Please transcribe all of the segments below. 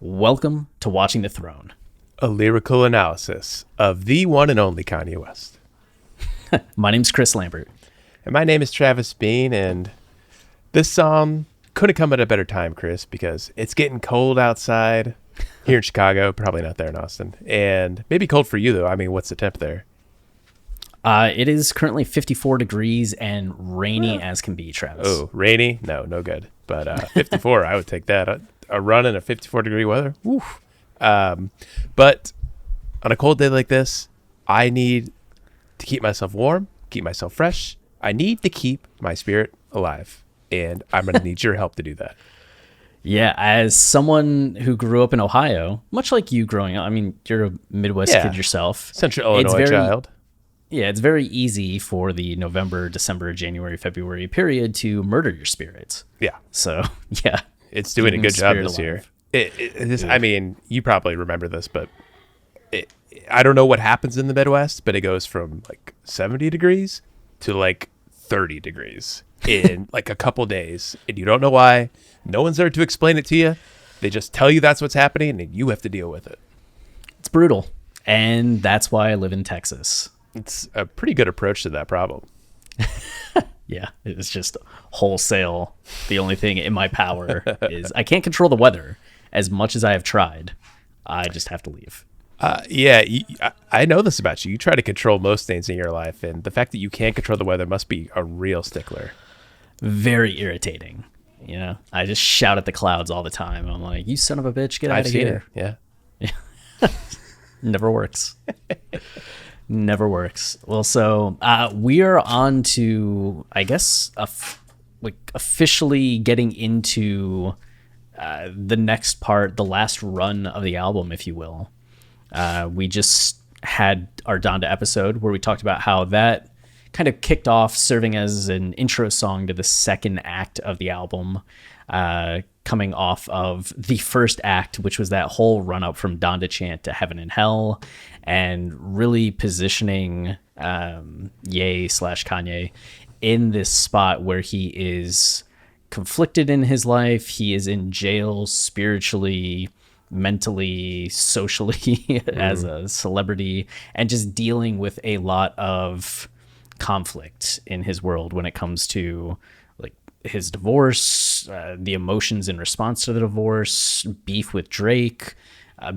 Welcome to Watching the Throne. A lyrical analysis of the one and only Kanye West. My name's Chris Lambert. And my name is Travis Bean, and this song couldn't come at a better time, Chris, because it's getting cold outside here in Chicago, probably not there in Austin, and maybe cold for you, though. I mean, what's the temp there? It is currently 54 degrees and rainy as can be, Travis. Oh, rainy? No good. But 54, I would take that. A run in a 54-degree weather? Oof. But on a cold day like this, I need to keep myself warm, keep myself fresh. I need to keep my spirit alive, and I'm going to need your help to do that. Yeah, as someone who grew up in Ohio, much like you growing up, I mean, you're a Midwest kid yourself. Central Illinois child. Yeah, it's very easy for the November, December, January, February period to murder your spirits. Yeah. So, yeah. It's doing a good job this year. Yeah. I mean, you probably remember this, but I don't know what happens in the Midwest, but it goes from like 70 degrees to like 30 degrees in like a couple days. And you don't know why. No one's there to explain it to you. They just tell you that's what's happening and you have to deal with it. It's brutal. And that's why I live in Texas. It's a pretty good approach to that problem. Yeah, it's just wholesale. The only thing in my power is I can't control the weather as much as I have tried. I just have to leave. I know this about you. You try to control most things in your life, and the fact that you can't control the weather must be a real stickler. Very irritating. You know, I just shout at the clouds all the time. I'm like, you son of a bitch, get out of here. Yeah. Never works. Never works. Well, so we are on to, I guess, officially getting into the next part, the last run of the album, if you will. We just had our Donda episode where we talked about how that kind of kicked off serving as an intro song to the second act of the album, coming off of the first act, which was that whole run up from Donda Chant to Heaven and Hell, and really positioning Ye/Kanye in this spot where he is conflicted in his life. He is in jail spiritually, mentally, socially as a celebrity, and just dealing with a lot of conflict in his world when it comes to like his divorce, the emotions in response to the divorce, beef with Drake,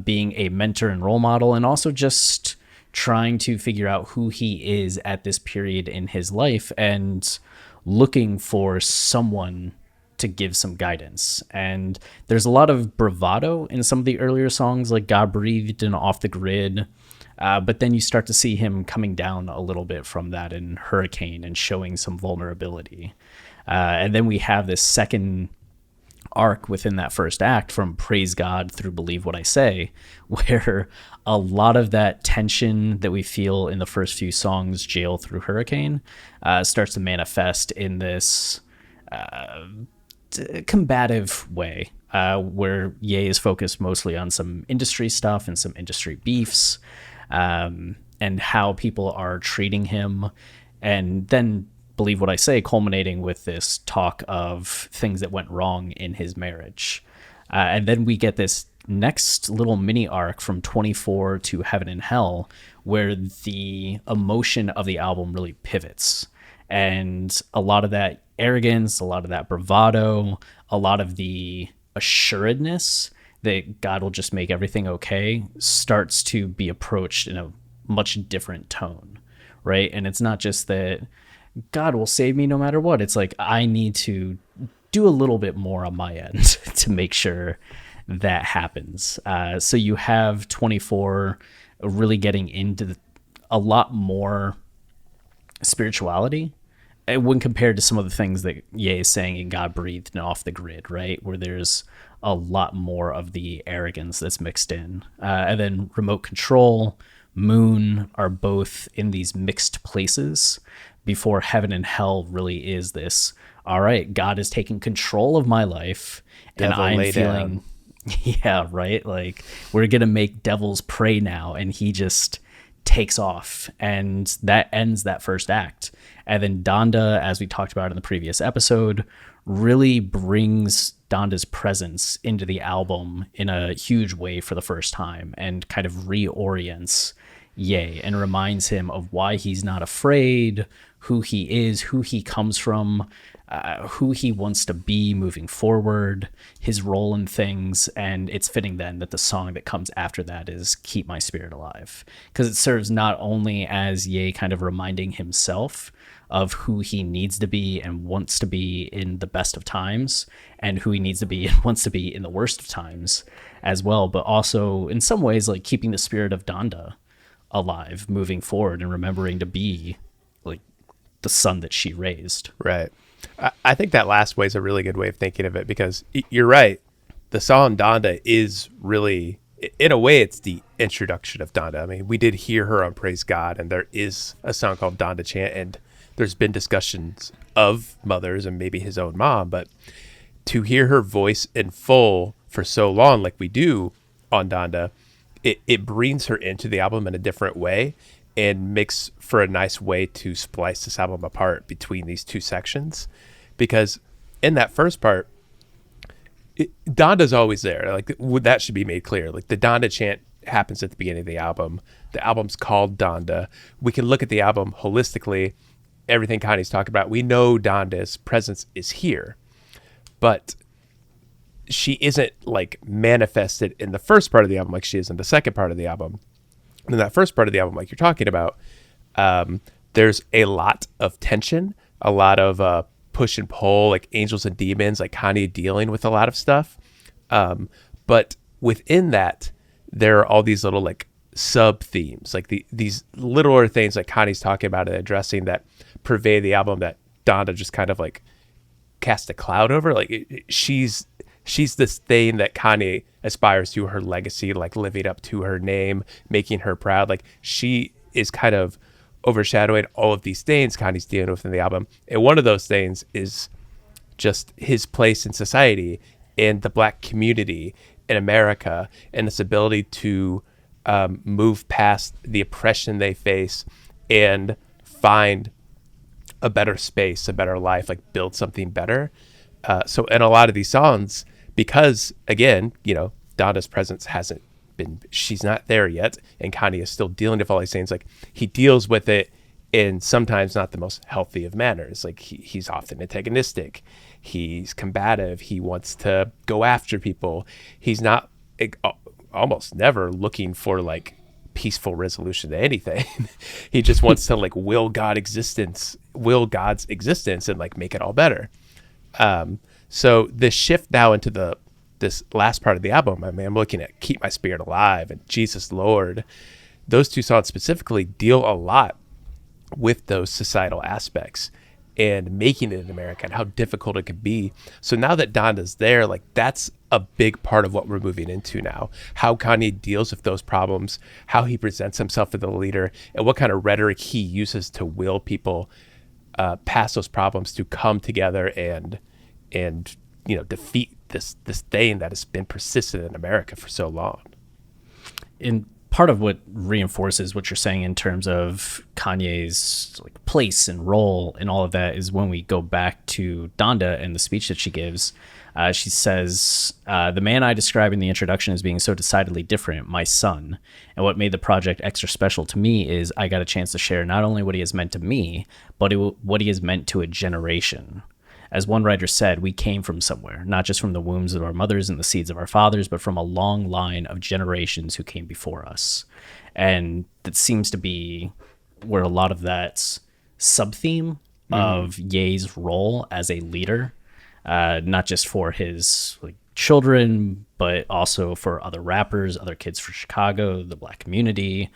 being a mentor and role model, and also just trying to figure out who he is at this period in his life and looking for someone to give some guidance. And there's a lot of bravado in some of the earlier songs like God Breathed and Off the Grid. But then you start to see him coming down a little bit from that in Hurricane and showing some vulnerability. And then we have this second arc within that first act from Praise God through Believe What I Say, where a lot of that tension that we feel in the first few songs, Jail through Hurricane, starts to manifest in this combative way, where Ye is focused mostly on some industry stuff and some industry beefs, and how people are treating him, and then Believe What I Say culminating with this talk of things that went wrong in his marriage. And then we get this next little mini arc from 24 to Heaven and Hell, where the emotion of the album really pivots. And a lot of that arrogance, a lot of that bravado, a lot of the assuredness that God will just make everything okay starts to be approached in a much different tone, right? And it's not just that God will save me no matter what. It's like I need to do a little bit more on my end to make sure that happens. So you have 24 really getting into a lot more spirituality when compared to some of the things that Ye is saying in God Breathed and Off the Grid, right? Where there's a lot more of the arrogance that's mixed in. And then Remote Control, Moon are both in these mixed places before Heaven and Hell really is this, all right, God is taking control of my life, and I'm feeling, yeah, right? Like, we're going to make devils pray now, and he just takes off, and that ends that first act. And then Donda, as we talked about in the previous episode, really brings Donda's presence into the album in a huge way for the first time, and kind of reorients Ye and reminds him of why he's not afraid, who he is, who he comes from, who he wants to be moving forward, his role in things. And it's fitting then that the song that comes after that is Keep My Spirit Alive, because it serves not only as Ye kind of reminding himself of who he needs to be and wants to be in the best of times, and who he needs to be and wants to be in the worst of times as well, but also in some ways like keeping the spirit of Donda alive moving forward and remembering to be like the son that she raised. Right. I think that last way is a really good way of thinking of it, because you're right. The song Donda is really, in a way, it's the introduction of Donda. I mean, we did hear her on Praise God, and there is a song called Donda Chant, and there's been discussions of mothers and maybe his own mom, but to hear her voice in full for so long, like we do on Donda, it brings her into the album in a different way and makes for a nice way to splice this album apart between these two sections. Because in that first part, Donda's always there. Like, that should be made clear. Like, the Donda chant happens at the beginning of the album. The album's called Donda. We can look at the album holistically. Everything Kanye's talking about, we know Donda's presence is here, but she isn't like manifested in the first part of the album like she is in the second part of the album. In that first part of the album, like you're talking about, there's a lot of tension, a lot of push and pull, like angels and demons, like Kanye dealing with a lot of stuff. But within that, there are all these little like sub themes, like these littler things that Kanye's talking about and addressing that pervade the album, that Donda just kind of like cast a cloud over. Like she's this thing that Kanye aspires to, her legacy, like living up to her name, making her proud. Like she is kind of overshadowing all of these things Kanye's dealing with in the album. And one of those things is just his place in society, in the Black community in America, and this ability to move past the oppression they face and find a better space, a better life, like build something better. So in a lot of these songs, because again, you know, Donda's presence hasn't been, she's not there yet, and Kanye is still dealing with all these things. Like he deals with it in sometimes not the most healthy of manners. Like he's often antagonistic, he's combative, he wants to go after people. He's not almost never looking for like peaceful resolution to anything. He just wants to like will God's existence and like make it all better. So the shift now into this last part of the album, I mean, I'm looking at Keep My Spirit Alive and Jesus Lord. Those two songs specifically deal a lot with those societal aspects and making it in America and how difficult it could be. So now that Donda's there, like that's a big part of what we're moving into now. How Kanye deals with those problems, how he presents himself as a leader, and what kind of rhetoric he uses to will people past those problems to come together and you know, defeat this thing that has been persistent in America for so long. And part of what reinforces what you're saying in terms of Kanye's like place and role and all of that is when we go back to Donda and the speech that she gives. She says, the man I describe in the introduction as being so decidedly different, my son. And what made the project extra special to me is I got a chance to share not only what he has meant to me, but what he has meant to a generation. As one writer said, we came from somewhere, not just from the wombs of our mothers and the seeds of our fathers, but from a long line of generations who came before us. And that seems to be where a lot of that sub-theme of Ye's role as a leader, not just for his like children, but also for other rappers, other kids from Chicago, the Black community.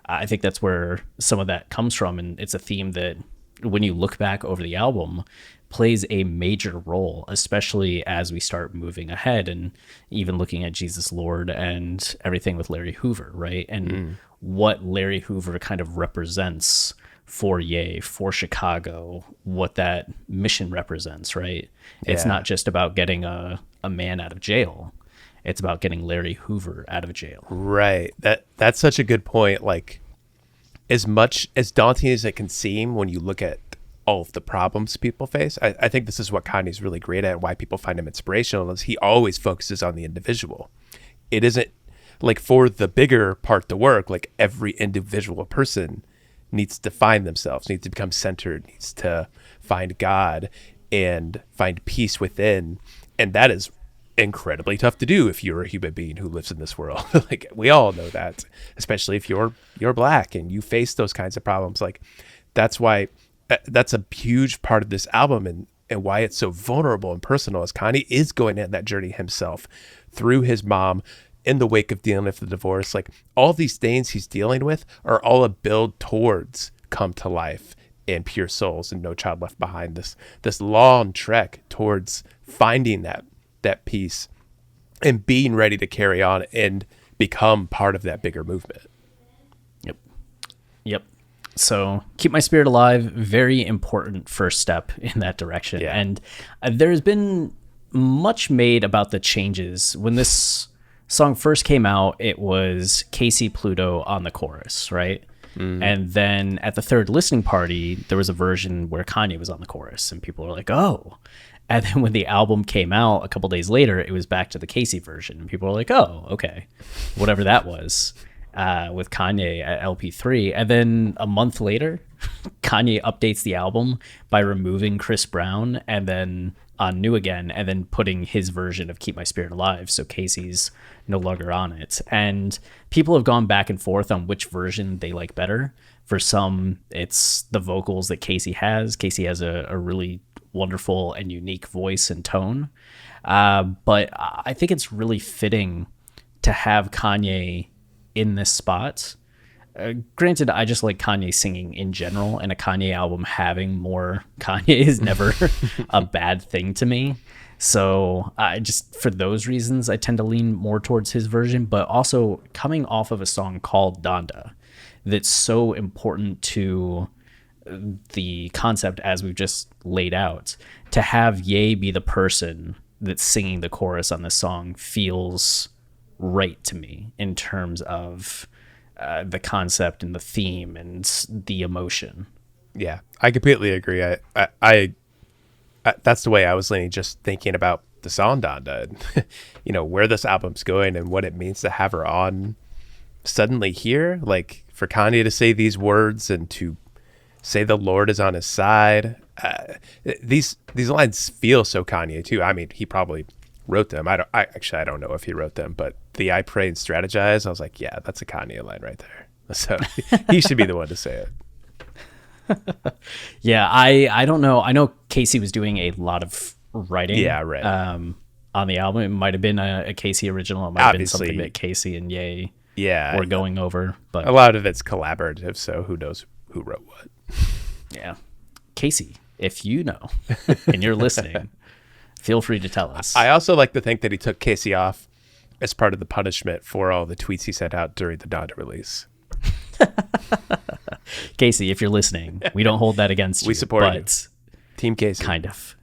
I think that's where some of that comes from. And it's a theme that when you look back over the album, plays a major role, especially as we start moving ahead and even looking at Jesus Lord and everything with Larry Hoover, right? And what Larry Hoover kind of represents for Ye, for Chicago, what that mission represents, right? Yeah. It's not just about getting a man out of jail. It's about getting Larry Hoover out of jail. Right. That's such a good point. Like, as much as daunting as it can seem when you look at all of the problems people face. I think this is what Kanye's really great at, and why people find him inspirational, is he always focuses on the individual. It isn't like, for the bigger part to work, like every individual person needs to find themselves, needs to become centered, needs to find God and find peace within. And that is incredibly tough to do if you're a human being who lives in this world. Like, we all know that, especially if you're Black and you face those kinds of problems. Like, that's why that's a huge part of this album, and why it's so vulnerable and personal, is Kanye is going in that journey himself through his mom, in the wake of dealing with the divorce. Like, all these things he's dealing with are all a build towards Come to Life and Pure Souls and No Child Left Behind, this long trek towards finding that peace and being ready to carry on and become part of that bigger movement. Yep. So Keep My Spirit Alive, very important first step in that direction. Yeah. And there's been much made about the changes. When this song first came out, it was Casey Pluto on the chorus, right? And then at the third listening party, there was a version where Kanye was on the chorus, and people were like, oh. And then when the album came out a couple days later, it was back to the Casey version, and people were like, oh, okay, whatever that was, with Kanye at LP3. And then a month later, Kanye updates the album by removing Chris Brown and then on New Again, and then putting his version of Keep My Spirit Alive, so Casey's no longer on it. And people have gone back and forth on which version they like better. For some, it's the vocals that Casey has. Casey has a really wonderful and unique voice and tone. But I think it's really fitting to have Kanye in this spot. Granted, I just like Kanye singing in general, and a Kanye album having more Kanye is never a bad thing to me. So I just, for those reasons, I tend to lean more towards his version, but also coming off of a song called Donda that's so important to the concept as we've just laid out, to have Ye be the person that's singing the chorus on this song feels right to me in terms of the concept and the theme and the emotion. Yeah, I completely agree. I that's the way I was leaning, just thinking about the song Donda and where this album's going and what it means to have her on suddenly here. Like, for Kanye to say these words and to say the Lord is on his side, these lines feel so Kanye too. I mean, he probably wrote them. I don't know if he wrote them, but the I pray and strategize, I was like, yeah, that's a Kanye line right there. So he should be the one to say it. Yeah, I don't know. I know Casey was doing a lot of writing. Yeah, right. On the album, it might have been a Casey original. It might have been something that Casey and Ye were going over. But a lot of it's collaborative, so who knows who wrote what. Yeah, Casey, if you know and you're listening, feel free to tell us. I also like to think that he took Casey off as part of the punishment for all the tweets he sent out during the Donda release. Casey, if you're listening, we don't hold that against you. We support you. Team Casey. Kind of.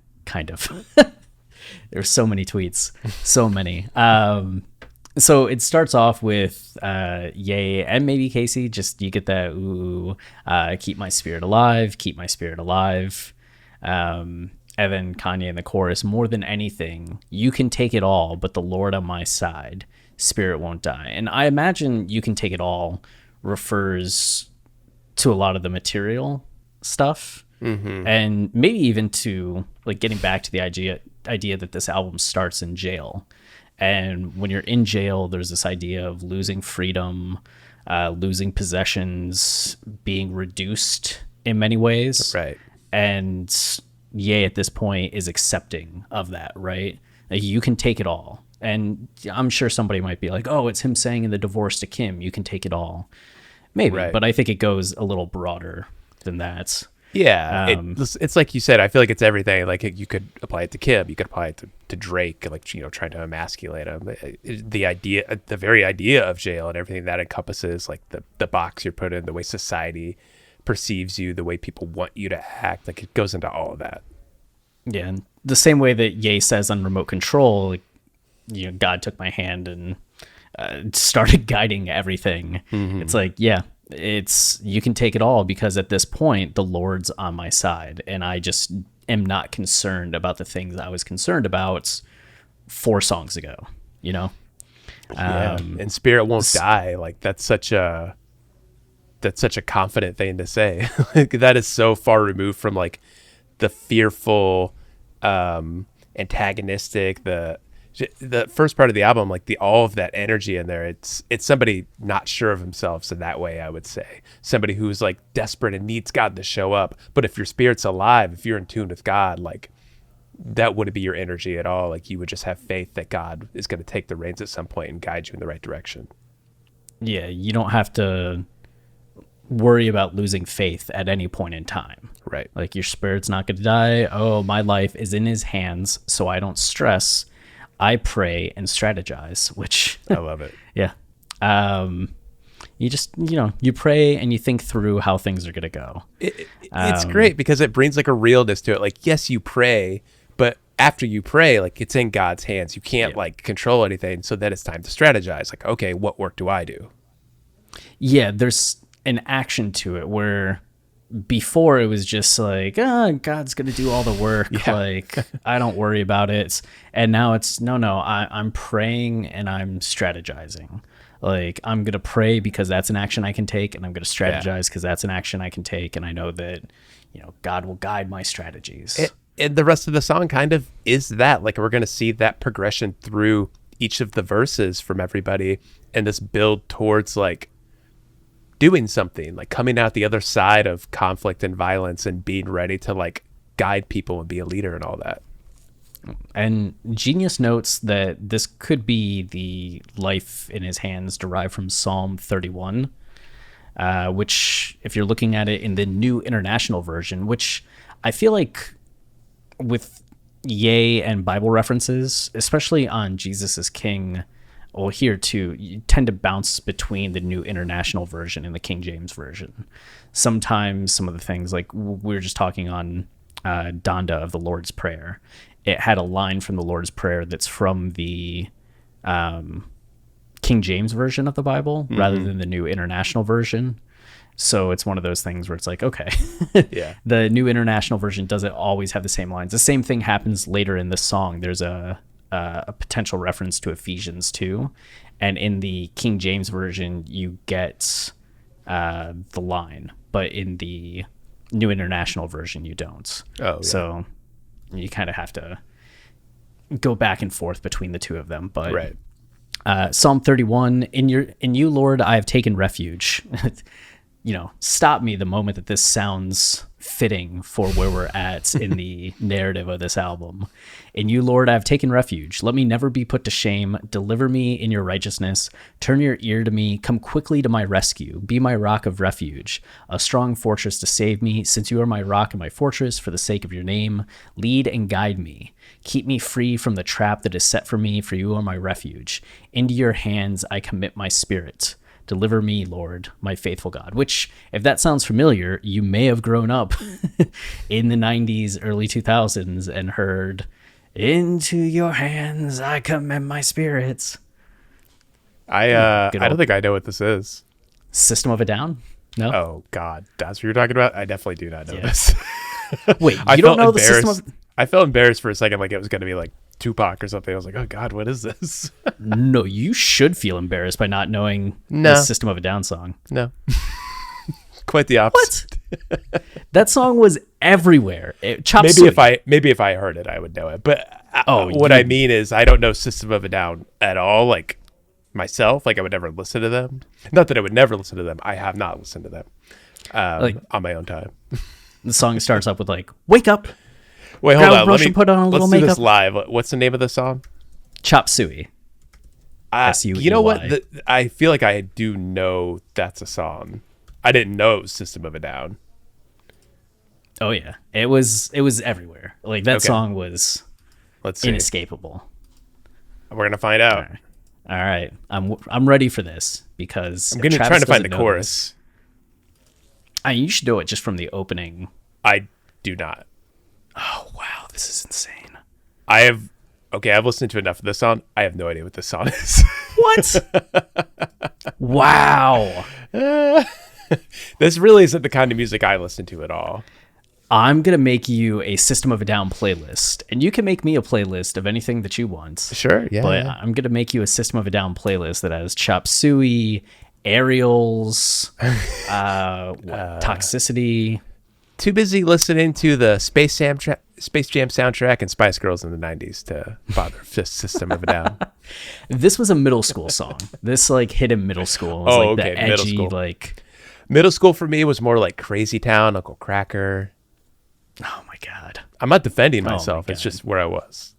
There's so many tweets. So many. So it starts off with Ye and maybe Casey. Just you get that, ooh, keep my spirit alive, keep my spirit alive. And then Kanye in the chorus, more than anything, you can take it all, but the Lord on my side, spirit won't die. And I imagine you can take it all refers to a lot of the material stuff, and maybe even to like getting back to the idea that this album starts in jail. And when you're in jail, there's this idea of losing freedom, losing possessions, being reduced in many ways. Right. And Ye at this point is accepting of that, right? Like, you can take it all. And I'm sure somebody might be like, oh, it's him saying in the divorce to Kim, you can take it all. Maybe, right. But I think it goes a little broader than that. Yeah, it's like you said. I feel like it's everything. Like, you could apply it to Kim, you could apply it to Drake, like, trying to emasculate him. The very idea of jail and everything that encompasses, like the box you're put in, the way society perceives you, the way people want you to act, like, it goes into all of that. Yeah, and the same way that Ye says on Remote Control, like, God took my hand and started guiding everything. It's like, yeah, it's, you can take it all, because at this point the Lord's on my side, and I just am not concerned about the things I was concerned about 4 songs ago, you know? Yeah. And spirit won't die. Like that's such a confident thing to say. Like, that is so far removed from like the fearful, antagonistic, the first part of the album, like all of that energy in there. It's somebody not sure of themselves in that way. I would say somebody who's like desperate and needs God to show up. But if your spirit's alive, if you're in tune with God, like that wouldn't be your energy at all. Like you would just have faith that God is going to take the reins at some point and guide you in the right direction. Yeah, you don't have to worry about losing faith at any point in time. Right. Like your spirit's not going to die. Oh, my life is in his hands, so I don't stress. I pray and strategize, which I love it. Yeah. You just, you pray and you think through how things are going to go. It's great because it brings like a realness to it. Like, yes, you pray, but after you pray, like it's in God's hands. You can't like control anything. So then it's time to strategize. Like, okay, what work do I do? Yeah, there's an action to it where before it was just like, God's going to do all the work. Yeah. Like, I don't worry about it. And now it's, no, I'm praying and I'm strategizing. Like, I'm going to pray because that's an action I can take, and I'm going to strategize because that's an action I can take. And I know that, God will guide my strategies. And the rest of the song kind of is that. Like, we're going to see that progression through each of the verses from everybody, and this build towards like doing something, like coming out the other side of conflict and violence and being ready to like guide people and be a leader and all that. And Genius notes that this could be the life in his hands derived from Psalm 31, which, if you're looking at it in the New International Version, which I feel like with Ye and Bible references, especially on Jesus is King, well, here too, you tend to bounce between the New International Version and the King James Version. Sometimes some of the things, like we were just talking on Donda of the Lord's Prayer, it had a line from the Lord's Prayer that's from the King James Version of the Bible rather than the New International Version. So it's one of those things where it's like, okay, yeah, the New International Version doesn't always have the same lines. The same thing happens later in this song. There's a potential reference to Ephesians 2, and in the King James Version you get the line, but in the New International Version you don't. Oh, yeah. So you kind of have to go back and forth between the two of them. But right. Psalm 31, in you, Lord, I have taken refuge. Stop me the moment that this sounds fitting for where we're at in the narrative of this album. In you, Lord, I have taken refuge. Let me never be put to shame. Deliver me in your righteousness. Turn your ear to me. Come quickly to my rescue. Be my rock of refuge, a strong fortress to save me. Since you are my rock and my fortress, for the sake of your name, lead and guide me. Keep me free from the trap that is set for me, for you are my refuge. Into your hands I commit my spirit. Deliver me, Lord, my faithful God. Which, if that sounds familiar, you may have grown up in the 90s, early 2000s and heard, into your hands I commit my spirits. I don't think I know what this is. System of a Down? No? Oh, God. That's what you're talking about? I definitely do not know this. Wait, you don't know the System of... I felt embarrassed for a second, like it was going to be like Tupac or something. I was like, oh God, what is this? No, you should feel embarrassed by not knowing the System of a Down song. No. Quite the opposite. What? That song was everywhere. Maybe if I heard it, I would know it. But I mean is I don't know System of a Down at all. Like myself, like I would never listen to them. Not that I would never listen to them. I have not listened to them on my own time. The song starts up with like, wake up. Wait, hold on. Let's do this live. What's the name of the song? Chop Suey. You know what? I feel like I do know that's a song. I didn't know it was System of a Down. Oh yeah, it was everywhere. Like that song was inescapable. We're gonna find out. All right. I'm ready for this because I'm trying to find the chorus. You should know it just from the opening. I do not. Oh wow, this is insane. I've listened to enough of this song. I have no idea what this song is. What? Wow. This really isn't the kind of music I listen to at all. I'm going to make you a System of a Down playlist, and you can make me a playlist of anything that you want. Sure, yeah. But I'm going to make you a System of a Down playlist that has Chop Suey, Aerials, Toxicity. Too busy listening to the Space Jam soundtrack and Spice Girls in the 90s to bother System of a Down. This was a middle school song. This like hit in middle school. It was like the edgy, middle school. like... Middle school for me was more like Crazy Town, Uncle Cracker. Oh my God. I'm not defending myself. It's just where I was.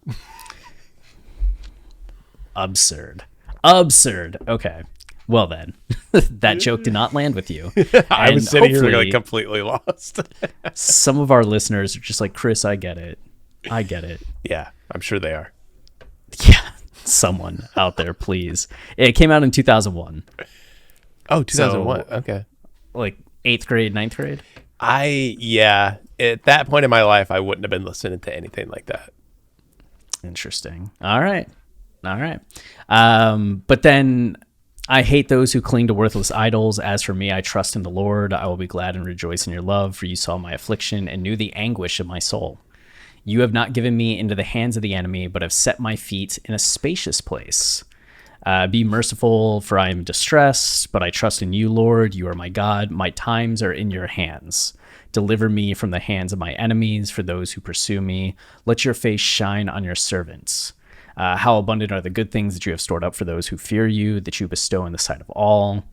Absurd. Okay. Well then, that joke did not land with you. I was sitting here like completely lost. Some of our listeners are just like, Chris, I get it. Yeah, I'm sure they are. Yeah, someone out there, please. It came out in 2001. Oh, 2001. So, okay. Like 8th grade, 9th grade? At that point in my life, I wouldn't have been listening to anything like that. Interesting. All right. But then I hate those who cling to worthless idols. As for me, I trust in the Lord. I will be glad and rejoice in your love, for you saw my affliction and knew the anguish of my soul. You have not given me into the hands of the enemy, but have set my feet in a spacious place. Be merciful, for I am distressed, but I trust in you, Lord. You are my God. My times are in your hands. Deliver me from the hands of my enemies, for those who pursue me. Let your face shine on your servants. How abundant are the good things that you have stored up for those who fear you, that you bestow in the sight of all.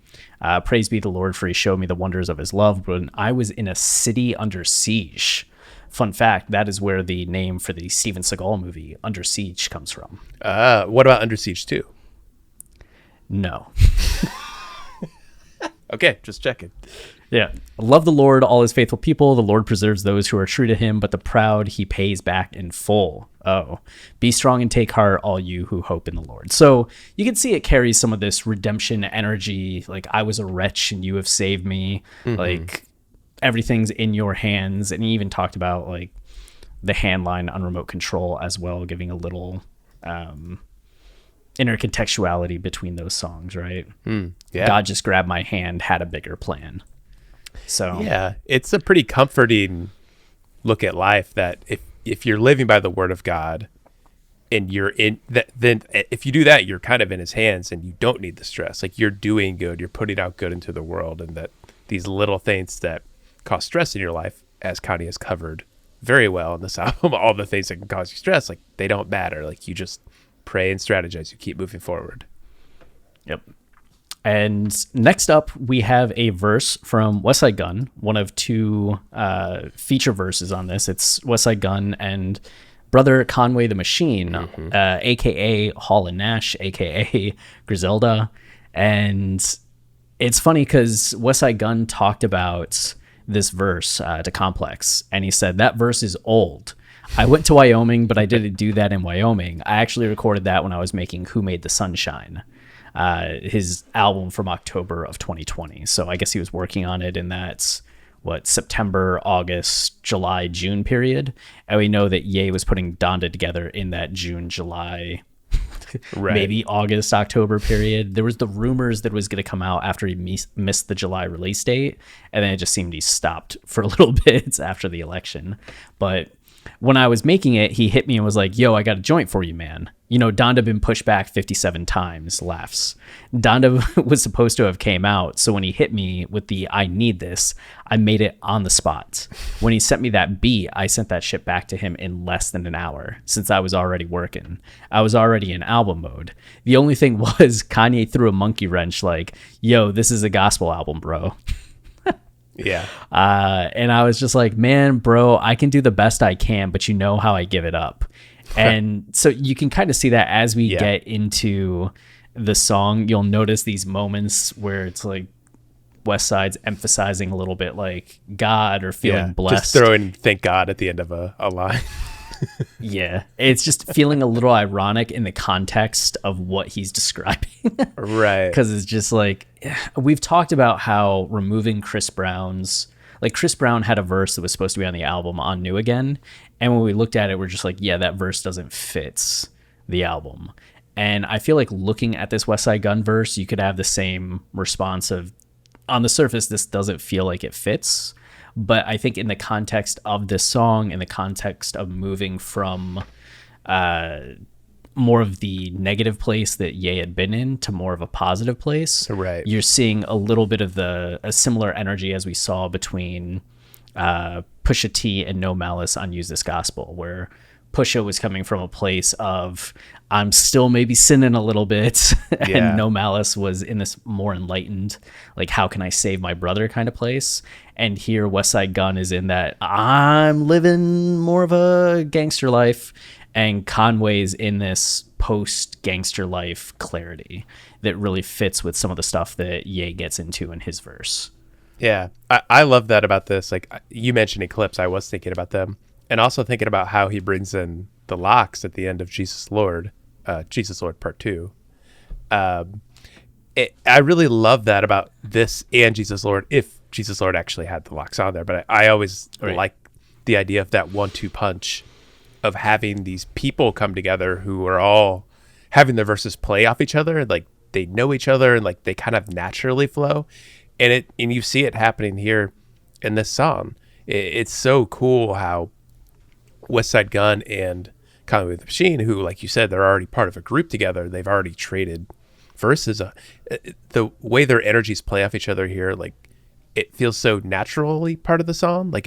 Praise be the Lord, for he showed me the wonders of his love when I was in a city under siege. Fun fact, that is where the name for the Steven Seagal movie, Under Siege, comes from. What about Under Siege 2? No. Okay, just checking. Yeah. Love the Lord, all his faithful people. The Lord preserves those who are true to him, but the proud he pays back in full. Oh, be strong and take heart, all you who hope in the Lord. So you can see it carries some of this redemption energy. Like, I was a wretch and you have saved me. Mm-hmm. Like, everything's in your hands. And he even talked about like the hand line on remote control as well, giving a little intercontextuality between those songs, right? Yeah. God just grabbed my hand, had a bigger plan. So yeah, it's a pretty comforting look at life that if you're living by the word of God and you're in that, then if you do that, you're kind of in his hands and you don't need the stress. Like, you're doing good, you're putting out good into the world, and that these little things that cause stress in your life, as Kanye has covered very well in this album, all the things that can cause you stress, like, they don't matter. Like, you just pray and strategize, you keep moving forward. Yep. And next up, we have a verse from Westside Gunn, one of two feature verses on this. It's Westside Gunn and brother Conway the Machine, a.k.a. Hall and Nash, a.k.a. Griselda. And it's funny because Westside Gunn talked about this verse to Complex, and he said, that verse is old. I went to Wyoming, but I didn't do that in Wyoming. I actually recorded that when I was making Who Made the Sunshine, his album from October of 2020. So I guess he was working on it in that, September, August, July, June period. And we know that Ye was putting Donda together in that June, July, right, maybe August, October period. There was the rumors that it was going to come out after he missed the July release date. And then it just seemed he stopped for a little bit after the election. But when I was making it, he hit me and was like, yo, I got a joint for you, man. You know, Donda been pushed back 57 times, laughs. Donda was supposed to have came out, so when he hit me with the I need this, I made it on the spot. When he sent me that beat, I sent that shit back to him in less than an hour, since I was already working. I was already in album mode. The only thing was Kanye threw a monkey wrench like, yo, this is a gospel album, bro. Yeah. And I was just like, man, bro, I can do the best I can, but you know how I give it up. And so you can kind of see that as we get into the song, you'll notice these moments where it's like Westside's emphasizing a little bit like God or feeling blessed. Just throwing thank God at the end of a line. Yeah. It's just feeling a little ironic in the context of what he's describing. Right. Because it's just like, we've talked about how removing Chris Brown had a verse that was supposed to be on the album on New Again. And when we looked at it, we're just like, yeah, that verse doesn't fit the album. And I feel like looking at this Westside Gunn verse, you could have the same response of on the surface, this doesn't feel like it fits. But I think in the context of this song, in the context of moving from more of the negative place that Ye had been in to more of a positive place, Right. you're seeing a little bit of a similar energy as we saw between Pusha T and No Malice on Use This Gospel, where Pusha was coming from a place of I'm still maybe sinning a little bit, Yeah. and No Malice was in this more enlightened, like how can I save my brother kind of place. And here Westside Gunn is in that I'm living more of a gangster life, and Conway's in this post gangster life clarity that really fits with some of the stuff that Ye gets into in his verse. Yeah, I love that about this. Like you mentioned Eclipse, I was thinking about them, and also thinking about how he brings in the locks at the end of Jesus Lord Part 2. I really love that about this and Jesus Lord, if Jesus Lord actually had the locks on there. But I always like the idea of that 1-2 punch of having these people come together who are all having their verses play off each other, and like they know each other, and like they kind of naturally flow. And you see it happening here in this song. It's so cool how Westside Gunn and Conway the Machine, who, like you said, they're already part of a group together. They've already traded verses. The way their energies play off each other here, like it feels so naturally part of the song. Like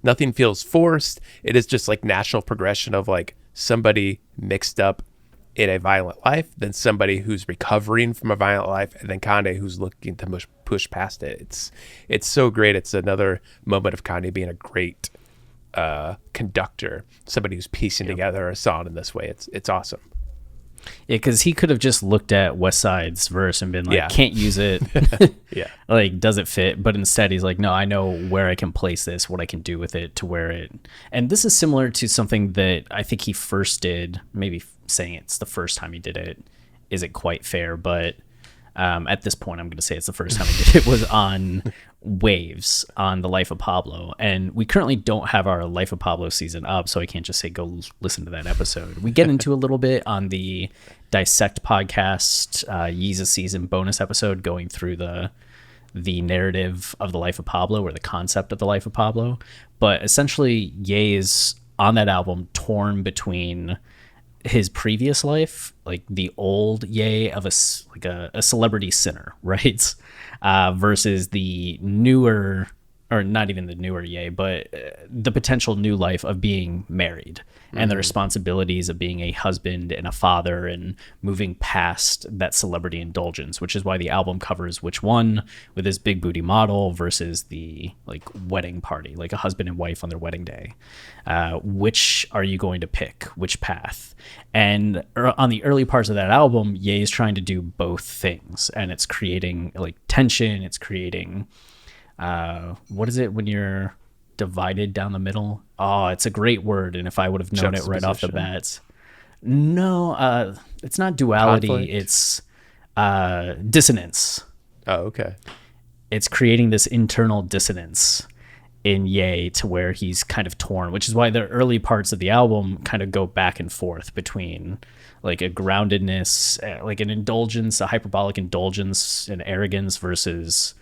nothing feels forced. It is just like natural progression of like somebody mixed up in a violent life, then somebody who's recovering from a violent life, and then Kanye who's looking to push past it. It's so great. It's another moment of Kanye being a great conductor, somebody who's piecing together a song in this way. It's awesome. Yeah, because he could have just looked at Westside's verse and been like, can't use it. Yeah. Like, does it fit? But instead he's like, no, I know where I can place this, what I can do with it to where it. And this is similar to something that I think he first did, maybe saying it's the first time he did it isn't quite fair, but at this point I'm going to say it's the first time he did it, was on Waves, on The Life of Pablo. And we currently don't have our Life of Pablo season up, so I can't just say go listen to that episode. We get into a little bit on the Dissect podcast Yeezus season bonus episode, going through the narrative of The Life of Pablo, or the concept of The Life of Pablo. But essentially Ye is on that album torn between his previous life, like the old Ye of a celebrity sinner, right? Versus the newer, or not even the newer Ye, but the potential new life of being married, and the responsibilities of being a husband and a father, and moving past that celebrity indulgence, which is why the album covers which one with his big booty model versus the like wedding party, like a husband and wife on their wedding day. Which are you going to pick? Which path? And on the early parts of that album, Ye is trying to do both things, and it's creating like tension. It's creating what is it when you're divided down the middle? Oh, it's a great word, and if I would have known it right off the bat. No, it's not duality. Conflict? It's dissonance. Oh, okay. It's creating this internal dissonance in Ye to where he's kind of torn, which is why the early parts of the album kind of go back and forth between like a groundedness, like an indulgence, a hyperbolic indulgence and arrogance, versus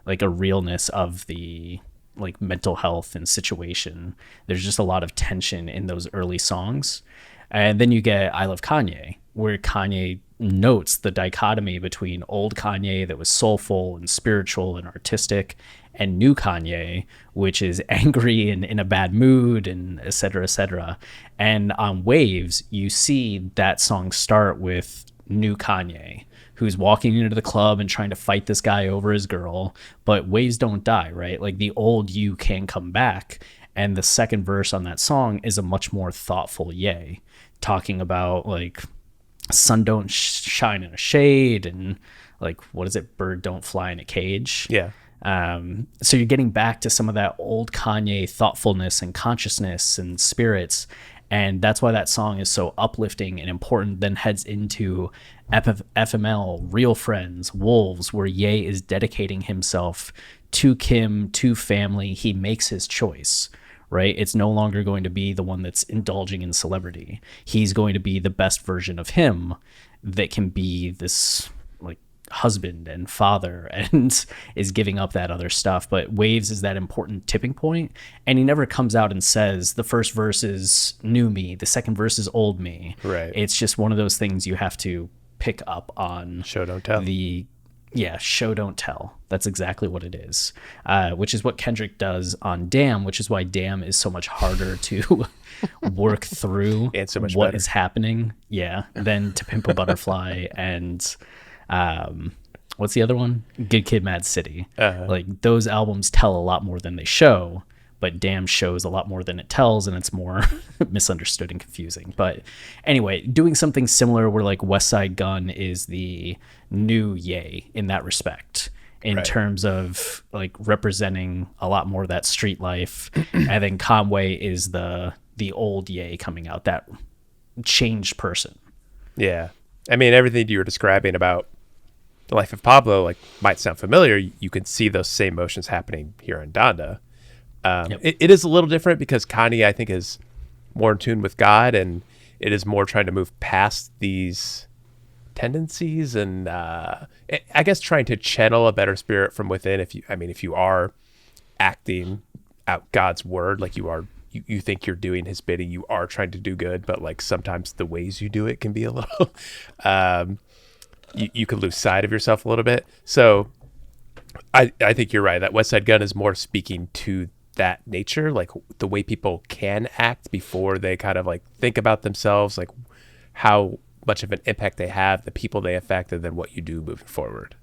like a realness of the like mental health and situation. There's just a lot of tension in those early songs. And then you get I Love Kanye, where Kanye notes the dichotomy between old Kanye that was soulful and spiritual and artistic, and new Kanye, which is angry and in a bad mood, and et cetera, et cetera. And on Waves, you see that song start with new Kanye, who's walking into the club and trying to fight this guy over his girl, but waves don't die, right? Like the old you can come back. And the second verse on that song is a much more thoughtful Ye, talking about like sun don't shine in a shade, and like, what is it? Bird don't fly in a cage. Yeah. So you're getting back to some of that old Kanye thoughtfulness and consciousness and spirits. And that's why that song is so uplifting and important, then heads into FML, Real Friends, Wolves, where Ye is dedicating himself to Kim, to family. He makes his choice, right? It's no longer going to be the one that's indulging in celebrity. He's going to be the best version of him that can be this like husband and father and is giving up that other stuff. But Waves is that important tipping point, and he never comes out and says the first verse is new me, the second verse is old me. Right. It's just one of those things you have to pick up on. Show don't tell. Show don't tell. That's exactly what it is, which is what Kendrick does on Damn, which is why Damn is so much harder to work through and so much what better. is happening, than To Pimp a Butterfly and what's the other one? Good Kid, Mad City. Like, those albums tell a lot more than they show, but Damn shows a lot more than it tells, and it's more misunderstood and confusing. But anyway, doing something similar where like Westside Gunn is the new Ye in that respect, in terms of like representing a lot more of that street life, and then Conway is the old Ye coming out, that changed person. Yeah. I mean, everything you were describing about the life of Pablo like might sound familiar. You can see those same motions happening here in Donda. It is a little different because Kanye, I think, is more in tune with God, and it is more trying to move past these tendencies and I guess trying to channel a better spirit from within. If you are acting out God's word, like you think you're doing his bidding, you are trying to do good, but like sometimes the ways you do it can be a little you can lose sight of yourself a little bit. So I think you're right that Westside Gunn is more speaking to that nature, like the way people can act before they kind of like think about themselves, like how much of an impact they have, the people they affect, and then what you do moving forward.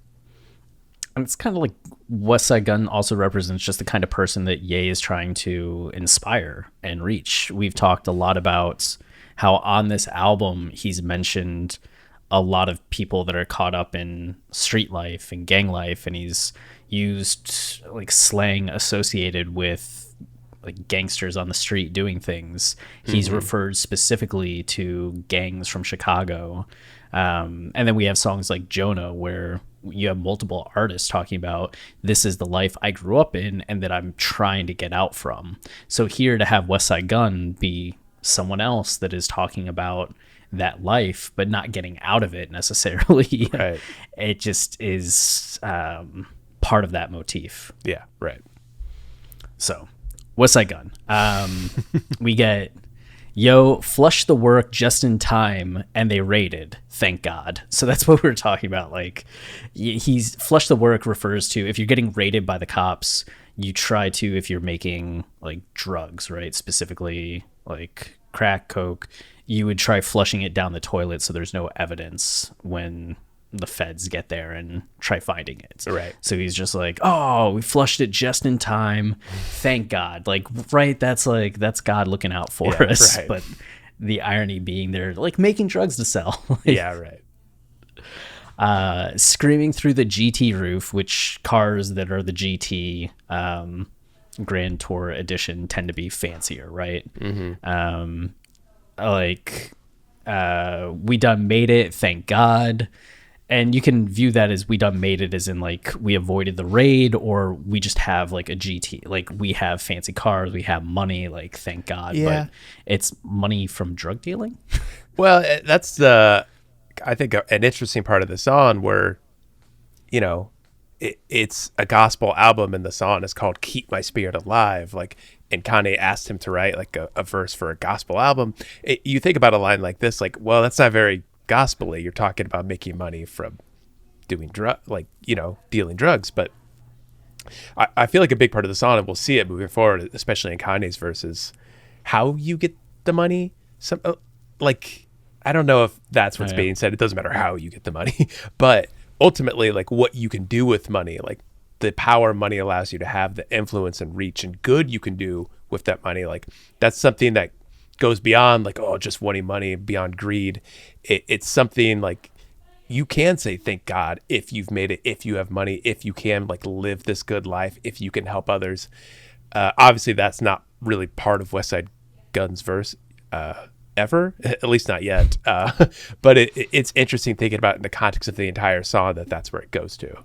And it's kind of like Westside Gunn also represents just the kind of person that Ye is trying to inspire and reach. We've talked a lot about how on this album he's mentioned a lot of people that are caught up in street life and gang life, and he's used like slang associated with like gangsters on the street doing things. He's referred specifically to gangs from Chicago. And then we have songs like Jonah, where you have multiple artists talking about this is the life I grew up in and that I'm trying to get out from. So here to have Westside Gunn be someone else that is talking about that life but not getting out of it necessarily, Right. It just is part of that motif. Yeah, right. So Westside Gunn, we get flush the work just in time, and they raided, thank God. So that's what we were talking about. Like, he's flush the work refers to if you're getting raided by the cops, you try to, if you're making like drugs, right, specifically like crack, coke, you would try flushing it down the toilet so there's no evidence when the feds get there and try finding it. Right. So he's just like, oh, we flushed it just in time. Thank God. Like, right. That's God looking out for us. Right. But the irony being they're like making drugs to sell. Yeah. Right. Screaming through the GT roof, which cars that are the GT Grand Tour edition tend to be fancier. Right. We done made it. Thank God. And you can view that as we done made it as in like we avoided the raid, or we just have like a GT, like we have fancy cars, we have money, like thank God. Yeah. But it's money from drug dealing. Well, that's I think an interesting part of the song where, it's a gospel album and the song is called Keep My Spirit Alive. Like, and Kanye asked him to write like a verse for a gospel album. You think about a line like this, like, well, that's not very gospel-y. You're talking about making money from doing dealing drugs. But I feel like a big part of the song, and we'll see it moving forward, especially in Kanye's verses, how you get the money. I don't know if that's what's being said. It doesn't matter how you get the money, but ultimately, like what you can do with money, like the power money allows you to have, the influence and reach and good you can do with that money. Like that's something that goes beyond like, oh, just wanting money, beyond greed. It's something like you can say thank God if you've made it, if you have money, if you can like live this good life, if you can help others. Obviously that's not really part of Westside Gunn's verse ever, at least not yet. But it's interesting thinking about in the context of the entire song that's where it goes to.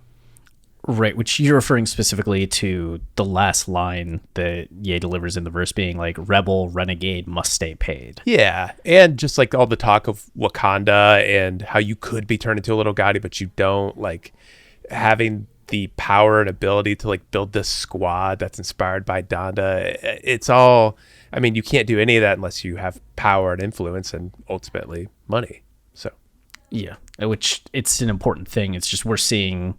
Right, which you're referring specifically to the last line that Ye delivers in the verse being like, rebel, renegade must stay paid. Yeah, and just like all the talk of Wakanda and how you could be turned into a little Gotti, but you don't, like having the power and ability to like build this squad that's inspired by Donda. It's all, I mean, you can't do any of that unless you have power and influence and ultimately money. So, yeah, which it's an important thing. It's just we're seeing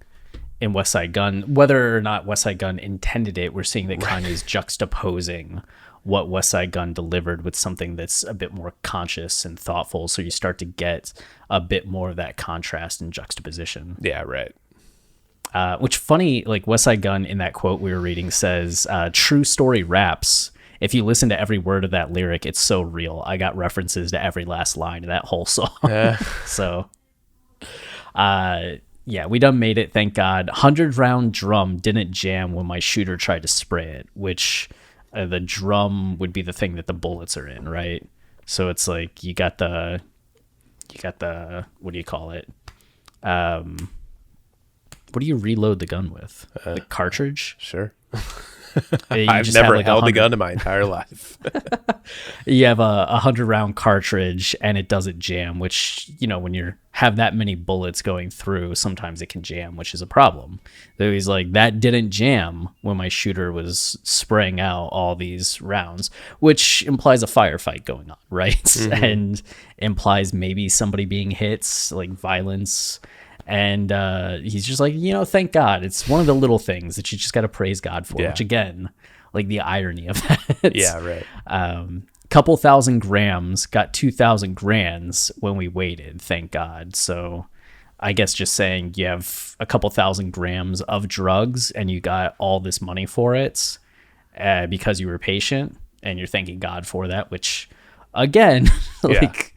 in Westside Gunn, whether or not Westside Gunn intended it, we're seeing that Kanye's juxtaposing what Westside Gunn delivered with something that's a bit more conscious and thoughtful. So you start to get a bit more of that contrast and juxtaposition. Yeah, right. Which funny, like Westside Gunn in that quote we were reading says, true story raps. If you listen to every word of that lyric, it's so real. I got references to every last line of that whole song. So, yeah, we done made it, thank God. 100-round drum didn't jam when my shooter tried to spray it, which the drum would be the thing that the bullets are in, right? So it's like you got the what do you call it? What do you reload the gun with? The cartridge? Sure. I've never held a gun in my entire life. You have a 100-round cartridge and it doesn't jam, which, you know, when you have that many bullets going through, sometimes it can jam, which is a problem. So he's like, that didn't jam when my shooter was spraying out all these rounds, which implies a firefight going on, right? Mm-hmm. And implies maybe somebody being hit, like violence. And he's just like, you know, thank God. It's one of the little things that you just got to praise God for, which again, like the irony of that. Yeah, right. Couple thousand grams got 2,000 grands when we waited, thank God. So I guess just saying you have a couple thousand grams of drugs and you got all this money for it because you were patient and you're thanking God for that, which again, like...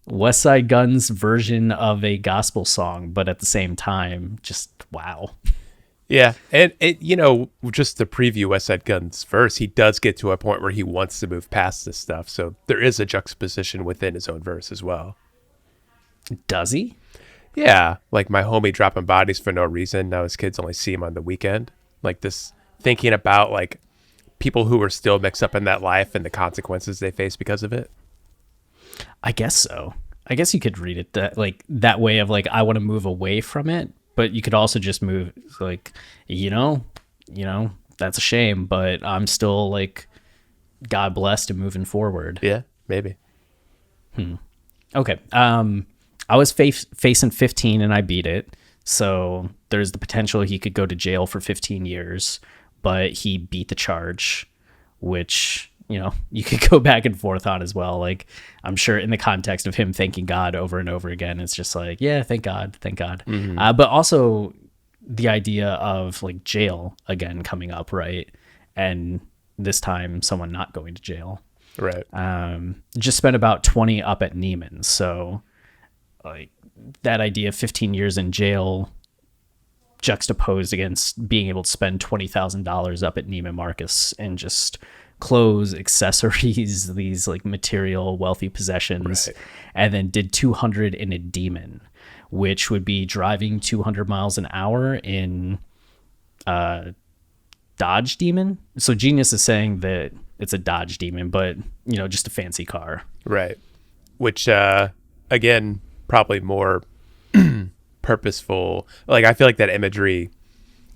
Westside Gunn's version of a gospel song, but at the same time, just wow. Yeah, and it, you know, just to preview Westside Gunn's verse, he does get to a point where he wants to move past this stuff, so there is a juxtaposition within his own verse as well. Does he? Yeah, like my homie dropping bodies for no reason. Now his kids only see him on the weekend. Like this, thinking about like people who are still mixed up in that life and the consequences they face because of it. I guess so. I guess you could read it that way of like, I want to move away from it, but you could also just move like, you know, that's a shame, but I'm still like God blessed and moving forward. Yeah, maybe. Okay. I was facing 15 and I beat it. So there's the potential he could go to jail for 15 years, but he beat the charge, which, you know, you could go back and forth on as well. Like, I'm sure in the context of him thanking God over and over again, it's just like, yeah, thank God. Mm-hmm. But also the idea of like jail again coming up, right? And this time someone not going to jail. Right. Just spent about 20 up at Neiman's. So like that idea of 15 years in jail juxtaposed against being able to spend $20,000 up at Neiman Marcus and just clothes, accessories, these like material wealthy possessions, right. And then did 200 in a Demon, which would be driving 200 miles an hour in Dodge Demon. So Genius is saying that it's a Dodge Demon, but you know, just a fancy car, right? Which again, probably more purposeful. Like I feel like that imagery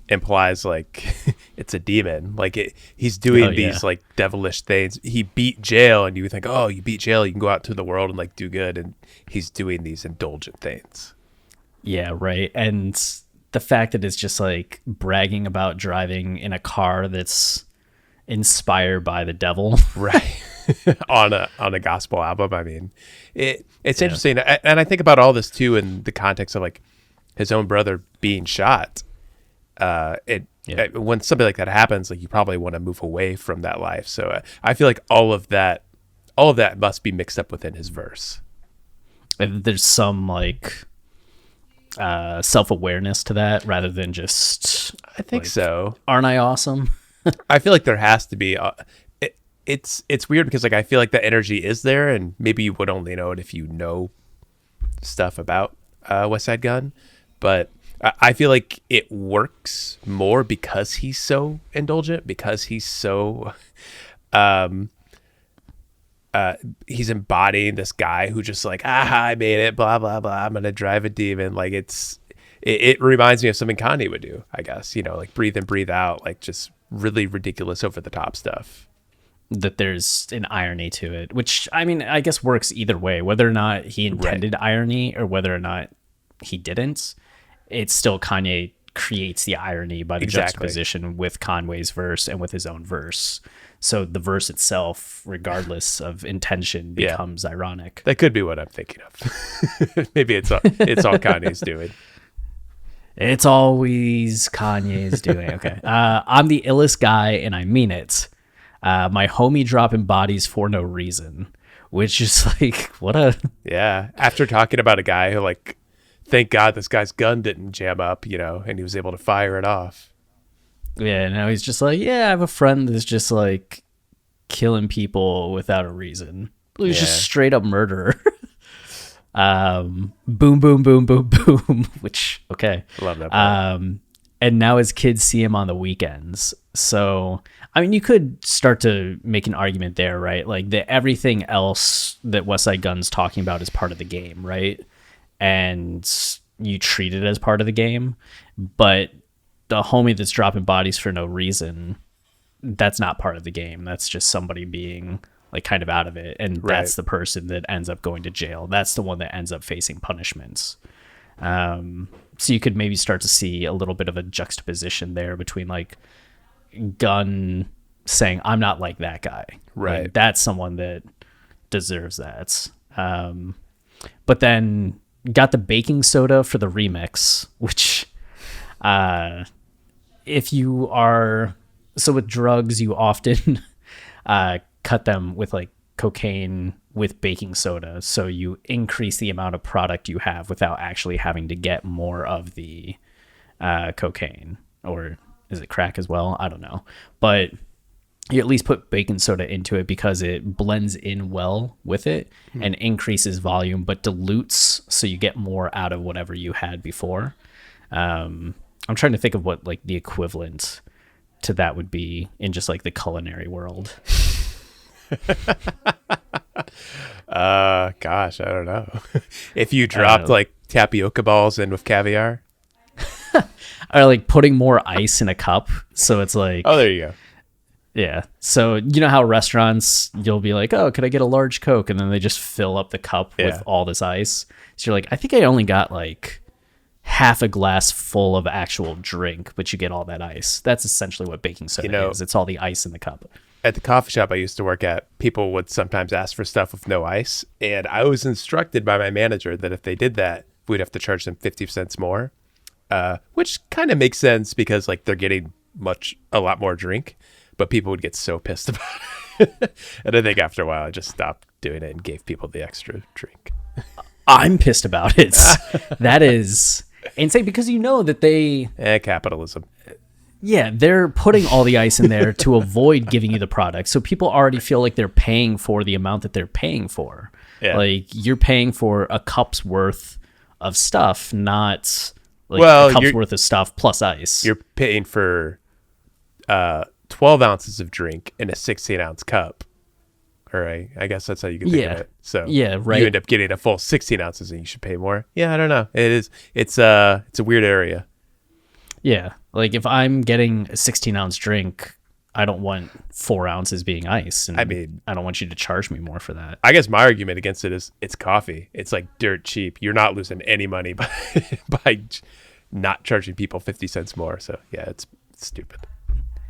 implies like it's a demon, like he's doing these like devilish things. He beat jail and you think, oh, you beat jail, you can go out to the world and like do good, and he's doing these indulgent things. Yeah, right. And the fact that it's just like bragging about driving in a car that's inspired by the devil, right? on a gospel album. I mean, it's interesting, and I think about all this too in the context of like his own brother being shot. When something like that happens, like you probably want to move away from that life. So I feel like all of that must be mixed up within his verse. And there's some like self-awareness to that rather than just, I think like, so. Aren't I awesome? I feel like there has to be. It's weird because like I feel like that energy is there, and maybe you would only know it if you know stuff about Westside Gunn, but I feel like it works more because he's so indulgent, because he's so he's embodying this guy who just like, I made it, blah blah blah, I'm gonna drive a demon. Like it reminds me of something Kanye would do, I guess, like breathe in, breathe out, like just really ridiculous, over the top stuff. That there's an irony to it, which I mean, I guess works either way, whether or not he intended irony or whether or not he didn't. It's still Kanye creates the irony by the juxtaposition with Conway's verse and with his own verse. So the verse itself, regardless of intention, becomes ironic. That could be what I'm thinking of. Maybe it's all Kanye's doing. It's always Kanye's doing. Okay. I'm the illest guy and I mean it. My homie dropping bodies for no reason, which is like, what a... Yeah. After talking about a guy who like, thank God this guy's gun didn't jam up, and he was able to fire it off. Yeah, now he's just like, yeah, I have a friend that's just like killing people without a reason. He's just straight up murderer. Boom, boom, boom, boom, boom. Which, okay. Love that part. And now his kids see him on the weekends. So, I mean, you could start to make an argument there, right? Like that everything else that Westside Gunn's talking about is part of the game, right? And you treat it as part of the game, but the homie that's dropping bodies for no reason, that's not part of the game. That's just somebody being like kind of out of it. And that's the person that ends up going to jail. That's the one that ends up facing punishments. So you could maybe start to see a little bit of a juxtaposition there between like Gunn saying, I'm not like that guy. Right. Like, that's someone that deserves that. But then got the baking soda for the remix, which if you are so with drugs, you often cut them with like cocaine with baking soda, so you increase the amount of product you have without actually having to get more of the cocaine, or is it crack as well? I don't know, but you at least put baking soda into it because it blends in well with it and increases volume, but dilutes so you get more out of whatever you had before. I'm trying to think of what like the equivalent to that would be in just like the culinary world. Gosh, I don't know. If you dropped like tapioca balls in with caviar, or like putting more ice in a cup, so it's like, oh, there you go. Yeah. So you know how restaurants, you'll be like, oh, could I get a large Coke? And then they just fill up the cup with all this ice. So you're like, I think I only got like half a glass full of actual drink, but you get all that ice. That's essentially what baking soda is. It's all the ice in the cup. At the coffee shop I used to work at, people would sometimes ask for stuff with no ice. And I was instructed by my manager that if they did that, we'd have to charge them 50 cents more, which kind of makes sense because like they're getting a lot more drink. But people would get so pissed about it. And I think after a while, I just stopped doing it and gave people the extra drink. I'm pissed about it. That is insane because you know that they... capitalism. Yeah, they're putting all the ice in there to avoid giving you the product. So people already feel like they're paying for the amount that they're paying for. Yeah. Like you're paying for a cup's worth of stuff, not like a cup's worth of stuff plus ice. You're paying for... 12 ounces of drink in a 16-ounce cup. All right. I guess that's how you can think of it. So you end up getting a full 16 ounces and you should pay more. Yeah, I don't know. It's a weird area. Yeah. Like if I'm getting a 16-ounce drink, I don't want 4 ounces being ice. And I mean, I don't want you to charge me more for that. I guess my argument against it is it's coffee. It's like dirt cheap. You're not losing any money by not charging people 50 cents more. So yeah, it's stupid.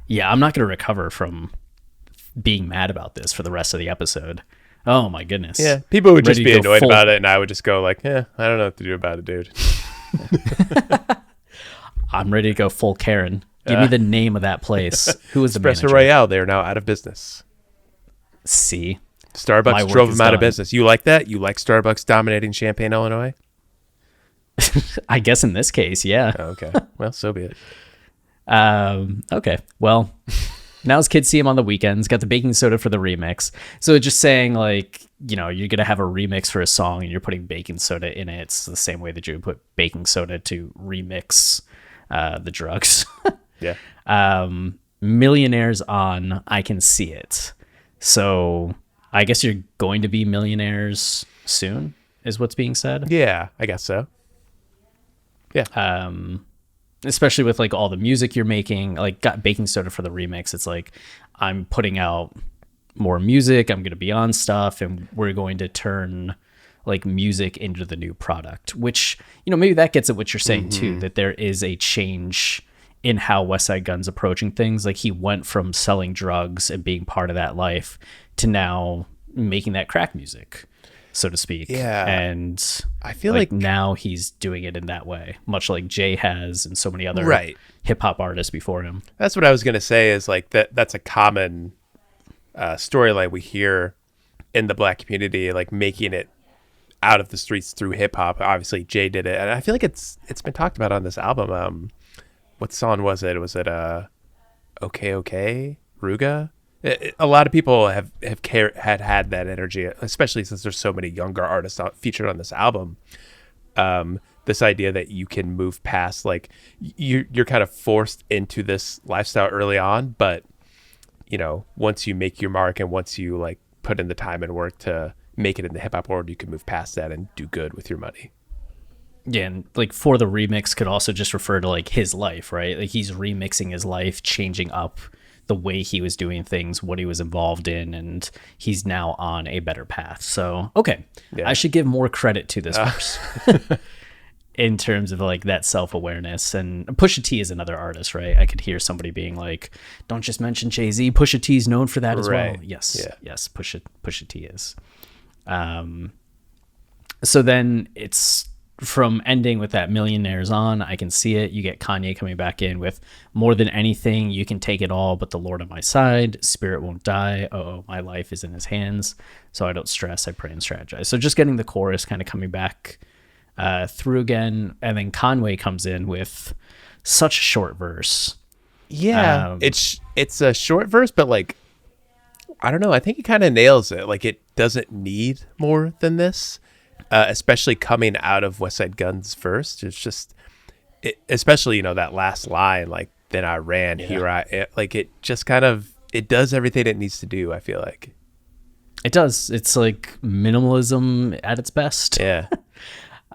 Yeah, I'm not going to recover from being mad about this for the rest of the episode. Oh my goodness. Yeah, people would just be annoyed about it, and I would just go like, I don't know what to do about it, dude. I'm ready to go full Karen. Give me the name of that place. Who is the manager? Espresso Royale, they're now out of business. See? Starbucks drove them out of business. You like that? You like Starbucks dominating Champaign, Illinois? I guess in this case, yeah. Oh, okay. Well, so be it. Okay. Well, Now his kids see him on the weekends, got the baking soda for the remix. So it's just saying like, you're going to have a remix for a song and you're putting baking soda in it. It's the same way that you would put baking soda to remix the drugs. Yeah. Millionaires on I Can See It. So I guess you're going to be millionaires soon is what's being said. Yeah, I guess so. Yeah. Especially with like all the music you're making, like got baking soda for the remix. It's like, I'm putting out more music. I'm going to be on stuff and we're going to turn like music into the new product, which, maybe that gets at what you're saying too, that there is a change in how Westside Gunn's approaching things. Like he went from selling drugs and being part of that life to now making that crack music, so to speak. Yeah. And I feel like now he's doing it in that way, much like Jay has and so many other hip hop artists before him. That's what I was going to say is like that's a common storyline we hear in the Black community, like making it out of the streets through hip hop. Obviously Jay did it. And I feel like it's been talked about on this album. What song was it? Was it Okay, Ruga? A lot of people have had that energy, especially since there's so many younger artists featured on this album. This idea that you can move past, like you're kind of forced into this lifestyle early on, but once you make your mark and once you like put in the time and work to make it in the hip hop world, you can move past that and do good with your money. Yeah, and like for the remix could also just refer to like his life, right? Like he's remixing his life, changing up the way he was doing things, what he was involved in, and he's now on a better path. So, okay, I should give more credit to this verse in terms of like that self-awareness. And Pusha T is another artist, right? I could hear somebody being like, don't just mention Jay-Z. Pusha T is known for that as well. Yes, yes, Pusha T is. So then it's from ending with that millionaires on, I Can See It. You get Kanye coming back in with more than anything. You can take it all, but the Lord on my side, spirit won't die. Oh, my life is in his hands. So I don't stress. I pray and strategize. So just getting the chorus kind of coming back through again. And then Conway comes in with such a short verse. Yeah. It's a short verse, but like, I don't know. I think it kind of nails it. Like it doesn't need more than this. Especially coming out of Westside Gunn's first, it's just, especially that last line, like then I ran, here like it just kind of it does everything it needs to do. I feel like it does. It's like minimalism at its best. Yeah.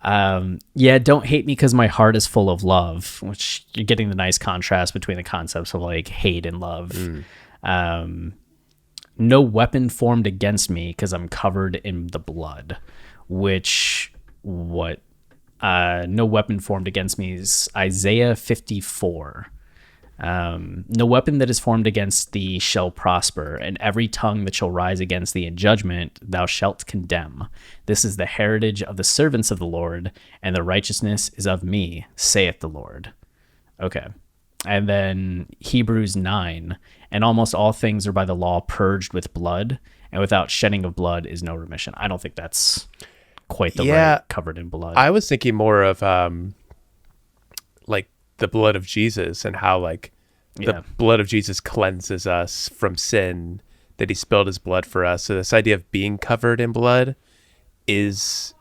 Don't hate me because my heart is full of love, which you're getting the nice contrast between the concepts of like hate and love. No weapon formed against me because I'm covered in the blood. Which no weapon formed against me is Isaiah 54. No weapon that is formed against thee shall prosper, and every tongue that shall rise against thee in judgment thou shalt condemn. This is the heritage of the servants of the Lord, and the righteousness is of me, saith the Lord. Okay. And then Hebrews 9, and almost all things are by the law purged with blood, and without shedding of blood is no remission. I don't think that's quite the right covered in blood. I was thinking more of like the blood of Jesus and how like the blood of Jesus cleanses us from sin, that he spilled his blood for us. So this idea of being covered in blood is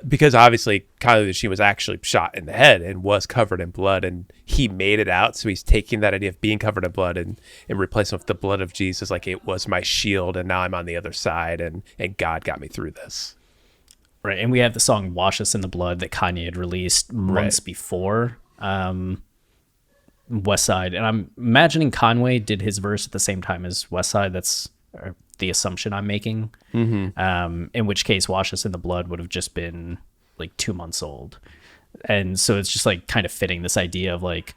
because obviously Conway the Machine was actually shot in the head and was covered in blood, and he made it out. So he's taking that idea of being covered in blood and replacing it with the blood of Jesus. Like it was my shield, and now I'm on the other side, and God got me through this. Right, and we have the song "Wash Us in the Blood" that Kanye had released months before Westside, and I'm imagining Conway did his verse at the same time as Westside. That's the assumption I'm making. In which case, "Wash Us in the Blood" would have just been like 2 months old, and so it's just like kind of fitting this idea of like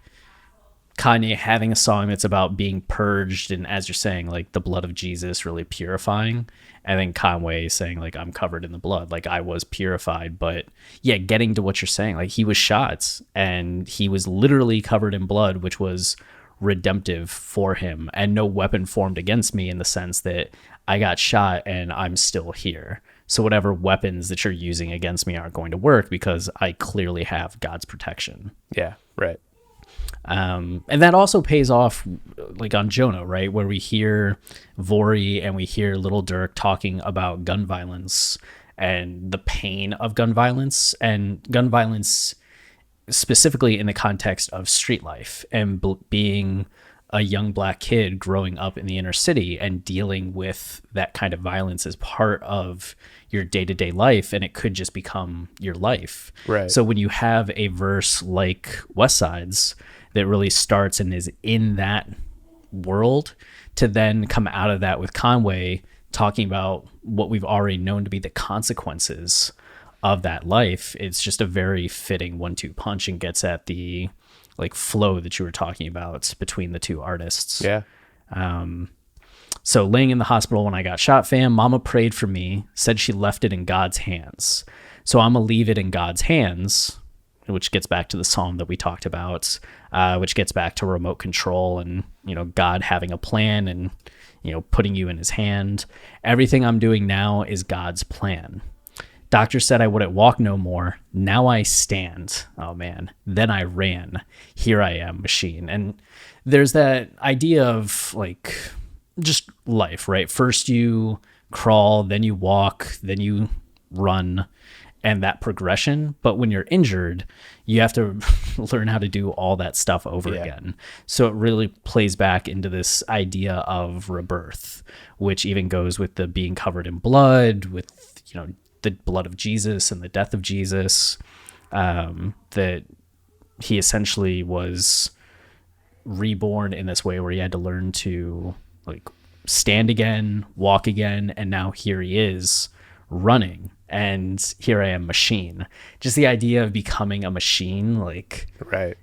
Kanye having a song that's about being purged, and as you're saying, like the blood of Jesus really purifying, and then Conway saying like I'm covered in the blood, like I was purified. But yeah, getting to what you're saying, like he was shot and he was literally covered in blood, which was redemptive for him, and no weapon formed against me, in the sense that I got shot and I'm still here. So whatever weapons that you're using against me aren't going to work because I clearly have God's protection. Yeah, right. And that also pays off like on Jonah, right? Where we hear Vori and we hear Little Durk talking about gun violence and the pain of gun violence, and gun violence specifically in the context of street life and being a young black kid growing up in the inner city and dealing with that kind of violence as part of your day-to-day life, and it could just become your life. Right. So when you have a verse like Westside's that really starts and is in that world, to then come out of that with Conway talking about what we've already known to be the consequences of that life, it's just a very fitting 1-2 punch and gets at the like flow that you were talking about between the two artists. Yeah. So laying in the hospital when I got shot, fam, mama prayed for me, said she left it in God's hands. So I'm going to leave it in God's hands, which gets back to the psalm that we talked about, which gets back to remote control and, you know, God having a plan and, you know, putting you in his hand. Everything I'm doing now is God's plan. Doctor said I wouldn't walk no more. Now I stand. Oh, man. Then I ran. Here I am, machine. And there's that idea of like just life, right? First you crawl, then you walk, then you run, and that progression. But when you're injured, you have to learn how to do all that stuff over again. So it really plays back into this idea of rebirth, which even goes with the being covered in blood, with, you know, the blood of Jesus and the death of Jesus, that he essentially was reborn in this way where he had to learn to like stand again, walk again, and now here he is running, and here I am, machine. Just the idea of becoming a machine, like right.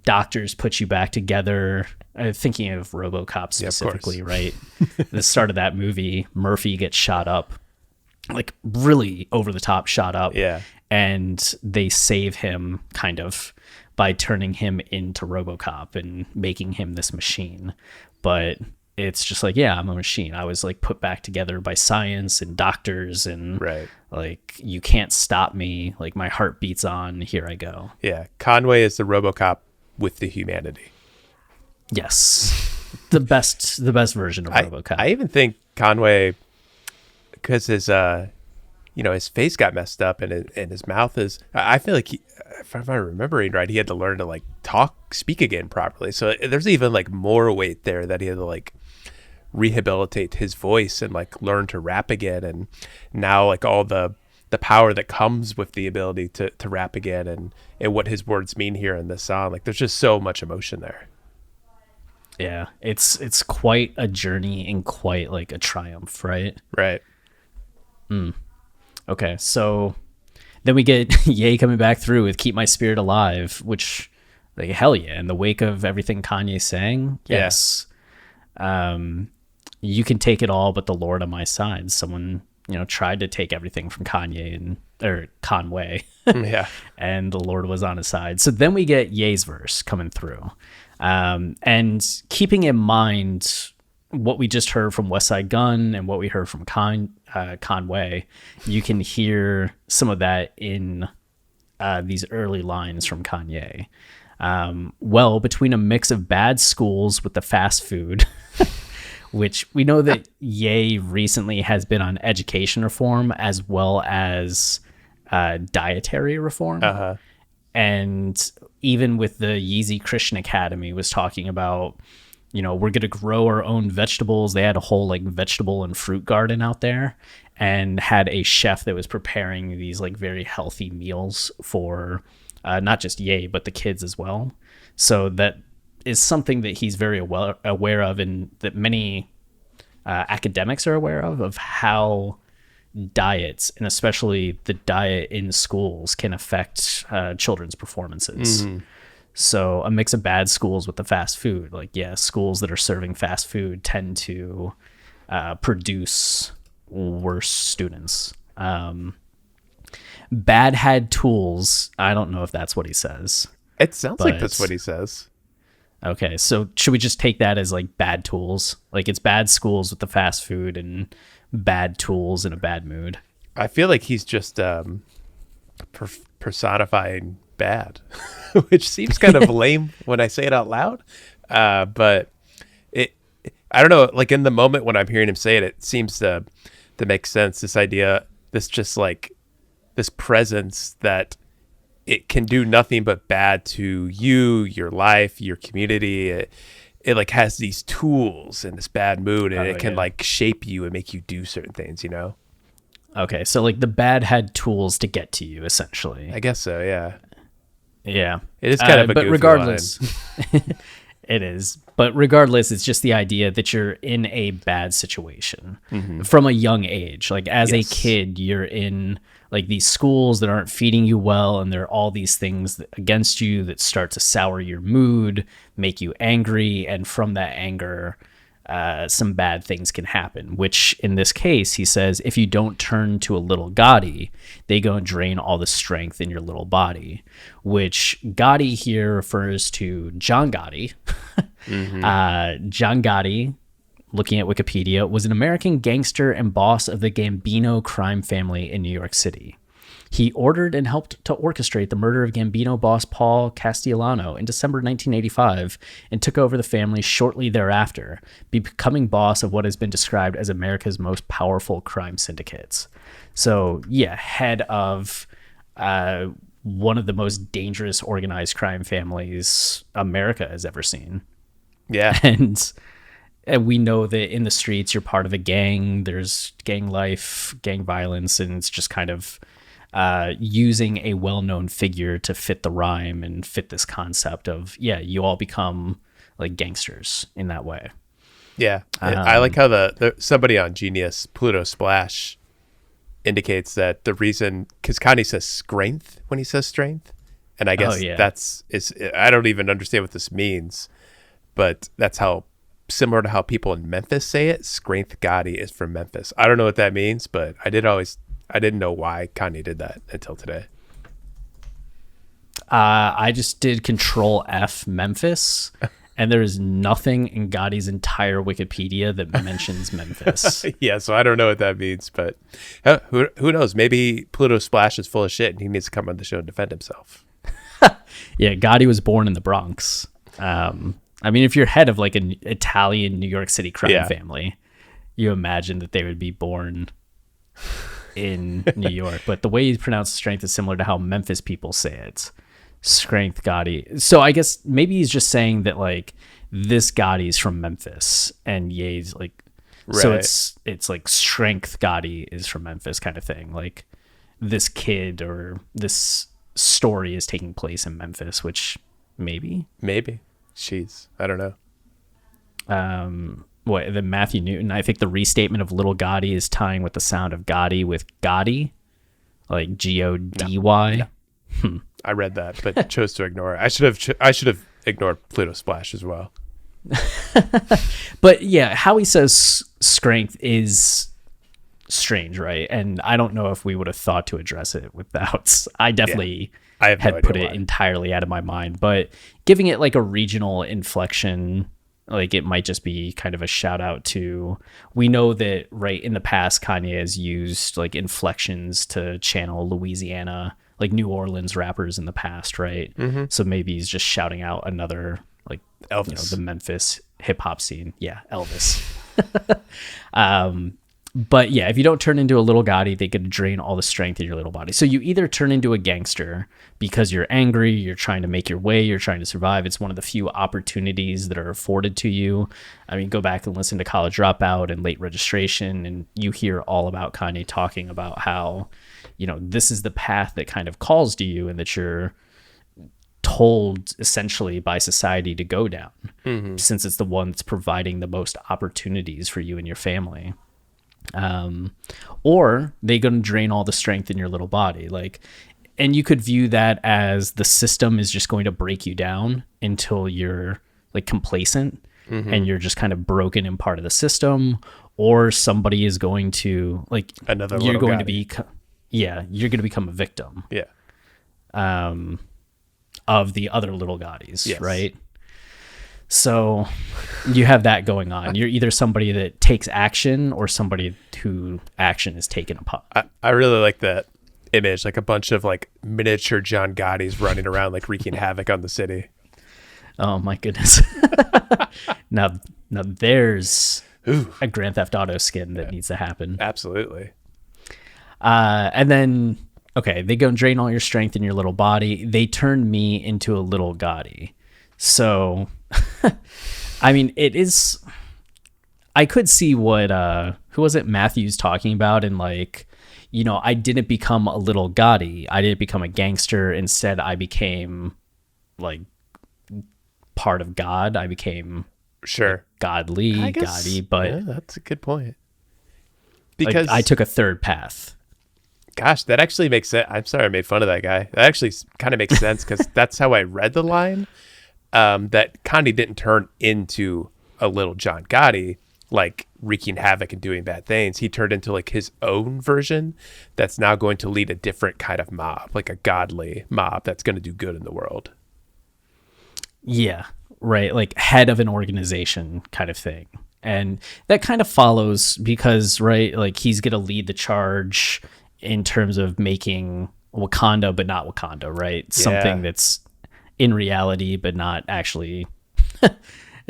Doctors put you back together. Thinking of RoboCop specifically, right? The start of that movie, Murphy gets shot up, like really over the top shot up. Yeah. And they save him kind of by turning him into RoboCop and making him this machine. But it's just like, yeah, I'm a machine. I was like put back together by science and doctors and right. Like, you can't stop me. Like, my heart beats on. Here I go. Yeah. Conway is the RoboCop with the humanity. Yes. the best version of RoboCop. I even think Conway, because his his face got messed up and his mouth is, I feel like if I'm remembering right, he had to learn to like speak again properly. So there's even like more weight there that he had to like rehabilitate his voice and like learn to rap again. And now like all the power that comes with the ability to rap again and what his words mean here in this song. Like there's just so much emotion there. Yeah, it's quite a journey and quite like a triumph, right? Right. Okay, so then we get Ye coming back through with Keep My Spirit Alive, which, like, hell yeah, in the wake of everything Kanye sang, yes. You can take it all but the Lord on my side. Someone, you know, tried to take everything from Kanye or Conway. Yeah. And the Lord was on his side. So then we get Ye's verse coming through. And keeping in mind what we just heard from Westside Gunn and what we heard from Conway, you can hear some of that in these early lines from Kanye. Well, between a mix of bad schools with the fast food, which we know that Ye recently has been on education reform as well as dietary reform. Uh-huh. And even with the Yeezy Christian Academy was talking about, you know, we're going to grow our own vegetables. They had a whole like vegetable and fruit garden out there and had a chef that was preparing these like very healthy meals for not just Ye, but the kids as well. So that is something that he's very aware of and that many academics are aware of how diets, and especially the diet in schools, can affect children's performances. Mm-hmm. So a mix of bad schools with the fast food, like, yeah, schools that are serving fast food tend to produce worse students. Bad had tools. I don't know if that's what he says. It sounds like that's what he says. Okay, so should we just take that as like bad tools? Like it's bad schools with the fast food and bad tools in a bad mood. I feel like he's just personifying bad. which seems kind of lame when I say it out loud. But I don't know, like in the moment when I'm hearing him say it, it seems to make sense. This idea, this just like this presence that it can do nothing but bad to you, your life, your community. It like has these tools in this bad mood, and it can like shape you and make you do certain things, you know? Okay, so like the bad had tools to get to you, essentially. I guess so, yeah. Yeah. It is kind of a but goofy regardless, line. it is. But regardless, it's just the idea that you're in a bad situation from a young age. Like as a kid, you're in like these schools that aren't feeding you well, and there are all these things against you that start to sour your mood, make you angry, and from that anger, some bad things can happen, which in this case, he says, if you don't turn to a little Gotti, they go and drain all the strength in your little body, which Gotti here refers to John Gotti. John Gotti, looking at Wikipedia, was an American gangster and boss of the Gambino crime family in New York City. He ordered and helped to orchestrate the murder of Gambino boss Paul Castellano in December 1985 and took over the family shortly thereafter, becoming boss of what has been described as America's most powerful crime syndicates. So, yeah, head of one of the most dangerous organized crime families America has ever seen. Yeah. And we know that in the streets, you're part of a gang. There's gang life, gang violence, and it's just kind of using a well-known figure to fit the rhyme and fit this concept of, yeah, you all become like gangsters in that way. Yeah. I like how the somebody on Genius, Pluto Splash, indicates that the reason, because Kanye says strength when he says strength, and I guess I don't even understand what this means, but that's how similar to how people in Memphis say it. Strength Gotti is from Memphis. I don't know what that means, but I didn't know why Kanye did that until today. I just did Control F Memphis, and there is nothing in Gotti's entire Wikipedia that mentions Memphis. Yeah, so I don't know what that means, but who knows? Maybe Pluto Splash is full of shit and he needs to come on the show and defend himself. Yeah, Gotti was born in the Bronx. I mean, if you're head of like an Italian New York City crime family, you imagine that they would be born in New York. But the way you pronounce strength is similar to how Memphis people say it. Strength Gotti. So I guess maybe he's just saying that like this Gotti's from Memphis and Ye's like, so it's like Strength Gotti is from Memphis kind of thing. Like this kid or this story is taking place in Memphis, which maybe. Jeez, I don't know. The Matthew Newton, I think the restatement of Little Gotti is tying with the sound of Gotti with Gotti, like Gody. No. I read that, but chose to ignore it. I should have ignored Pluto Splash as well. But yeah, how he says strength is strange, right? And I don't know if we would have thought to address it without. I definitely. I had put it entirely out of my mind, but giving it like a regional inflection, like it might just be kind of a shout out to, we know that right in the past, Kanye has used like inflections to channel Louisiana, like New Orleans rappers in the past, right? Mm-hmm. So maybe he's just shouting out another like Elvis, the Memphis hip hop scene. Yeah. Elvis. But yeah, if you don't turn into a little Gotti, they could drain all the strength in your little body. So you either turn into a gangster because you're angry, you're trying to make your way, you're trying to survive. It's one of the few opportunities that are afforded to you. I mean, go back and listen to College Dropout and Late Registration, and you hear all about Kanye talking about how, you know, this is the path that kind of calls to you and that you're told essentially by society to go down, since it's the one that's providing the most opportunities for you and your family. Or they going to drain all the strength in your little body. Like, and you could view that as the system is just going to break you down until you're like complacent and you're just kind of broken in part of the system, or somebody is going to like, another you're going to be, you're going to become a victim. Yeah. Of the other little Gottis. Yes. Right. So you have that going on. You're either somebody that takes action or somebody who action is taken upon. I really like that image, like a bunch of like miniature John Gottis running around, like wreaking havoc on the city. Oh my goodness. Now there's a Grand Theft Auto skin that needs to happen. Absolutely. And then, okay, they go and drain all your strength in your little body. They turn me into a little Gotti. So, I mean, it is... I could see what, who was it, Matthew's talking about, and like, you know, I didn't become a little Gotti. I didn't become a gangster. Instead, I became, like, part of God. I became sure godly, Gotti, but yeah, that's a good point. Because like, I took a third path. Gosh, that actually makes sense. I'm sorry I made fun of that guy. That actually kind of makes sense because that's how I read the line. That Kanye didn't turn into a little John Gotti, like wreaking havoc and doing bad things. He turned into like his own version that's now going to lead a different kind of mob, like a godly mob that's going to do good in the world. Yeah, right. Like head of an organization kind of thing. And that kind of follows because, right, like he's going to lead the charge in terms of making Wakanda, but not Wakanda, right? Yeah. Something that's in reality, but not actually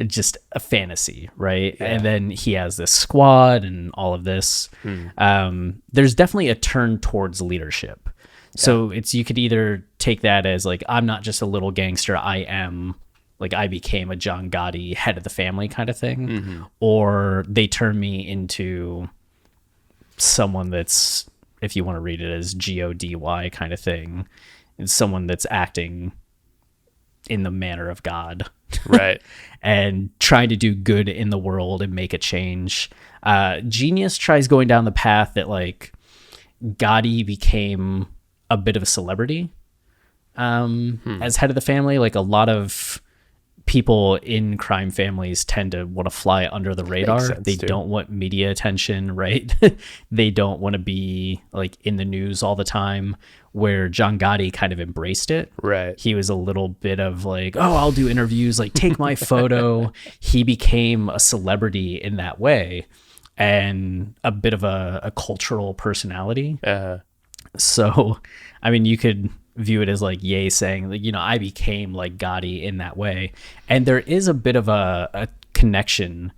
just a fantasy, right? Yeah. And then he has this squad and all of this. There's definitely a turn towards leadership. So it's, you could either take that as like, I'm not just a little gangster, I am, like, I became a John Gotti, head of the family kind of thing, or they turn me into someone that's, if you want to read it as Gody kind of thing, it's someone that's acting in the manner of God, right? And trying to do good in the world and make a change. Genius tries going down the path that like Gotti became a bit of a celebrity as head of the family. Like a lot of people in crime families tend to want to fly under the radar. They don't want media attention, right? They don't want to be like in the news all the time, where John Gotti kind of embraced it. Right. He was a little bit of like, oh, I'll do interviews, like take my photo. He became a celebrity in that way and a bit of a cultural personality. So, I mean, you could view it as like Ye saying, like, you know, I became like Gotti in that way. And there is a bit of a connection.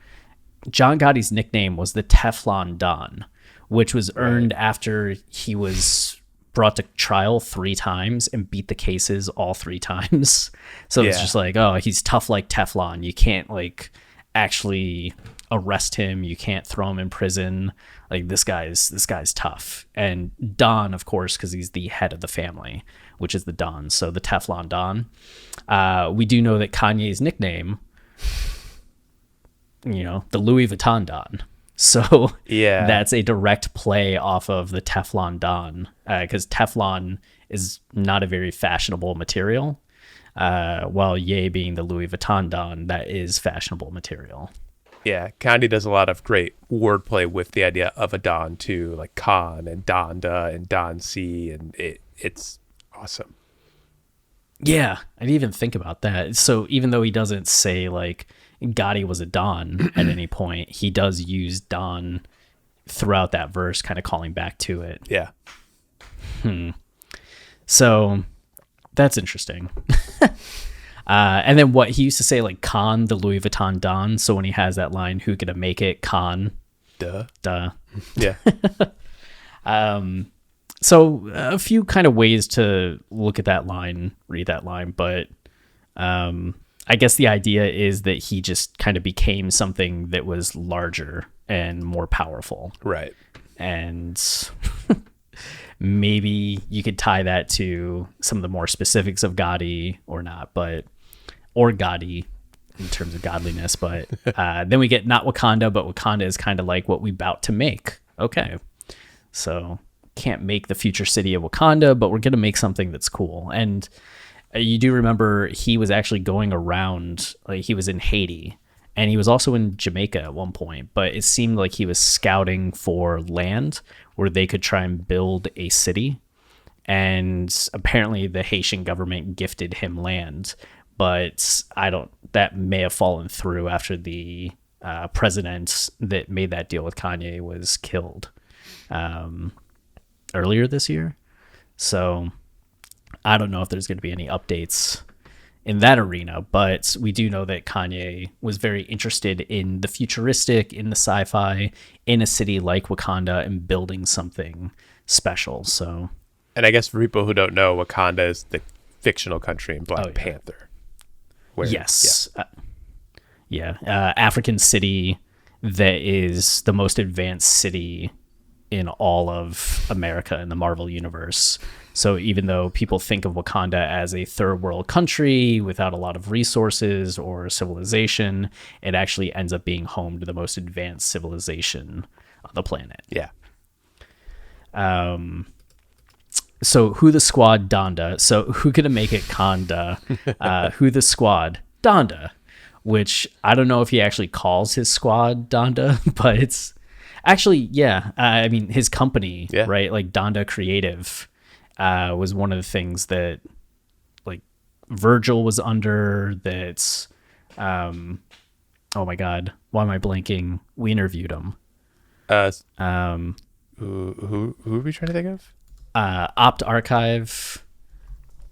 John Gotti's nickname was the Teflon Don, which was earned after he was brought to trial 3 times and beat the cases all 3 times. So it's just like, oh, he's tough like Teflon. You can't like actually arrest him. You can't throw him in prison. Like this guy's tough. And Don, of course, because he's the head of the family, which is the Don. So the Teflon Don. We do know that Kanye's nickname, you know, the Louis Vuitton Don. So that's a direct play off of the Teflon Don, because Teflon is not a very fashionable material, while Ye being the Louis Vuitton Don, that is fashionable material. Yeah, Kanye does a lot of great wordplay with the idea of a Don too, like Con and Donda and Don C, and it's awesome. Yeah, I didn't even think about that. So even though he doesn't say like Gotti was a Don at any point, he does use Don throughout that verse, kind of calling back to it. Yeah. So that's interesting. And then what he used to say, like Con, the Louis Vuitton Don. So when he has that line, who gonna make it? Con. Duh. Yeah. So a few kind of ways to look at that line, read that line, but I guess the idea is that he just kind of became something that was larger and more powerful. Right. And maybe you could tie that to some of the more specifics of Gotti or not, or Gotti in terms of godliness. But then we get not Wakanda, but Wakanda is kind of like what we about to make. Okay. So can't make the future city of Wakanda, but we're going to make something that's cool. And you do remember he was actually going around, like he was in Haiti and he was also in Jamaica at one point, but it seemed like he was scouting for land where they could try and build a city. And apparently the Haitian government gifted him land, but that may have fallen through after the president that made that deal with Kanye was killed earlier this year. So I don't know if there's going to be any updates in that arena, but we do know that Kanye was very interested in the futuristic, in the sci-fi, in a city like Wakanda, and building something special. So, and I guess for people who don't know, Wakanda is the fictional country in Black Panther. Where, yes. African city that is the most advanced city in all of America in the Marvel universe. So even though people think of Wakanda as a third world country without a lot of resources or civilization, it actually ends up being home to the most advanced civilization on the planet. Yeah. So who the squad Donda. So who gonna make it Conda? Who the squad Donda, which I don't know if he actually calls his squad Donda, but it's actually, I mean, his company, right? Like Donda Creative was one of the things that like Virgil was under. That's oh my God, why am I blanking? We interviewed him. Who are we trying to think of? Opt Archive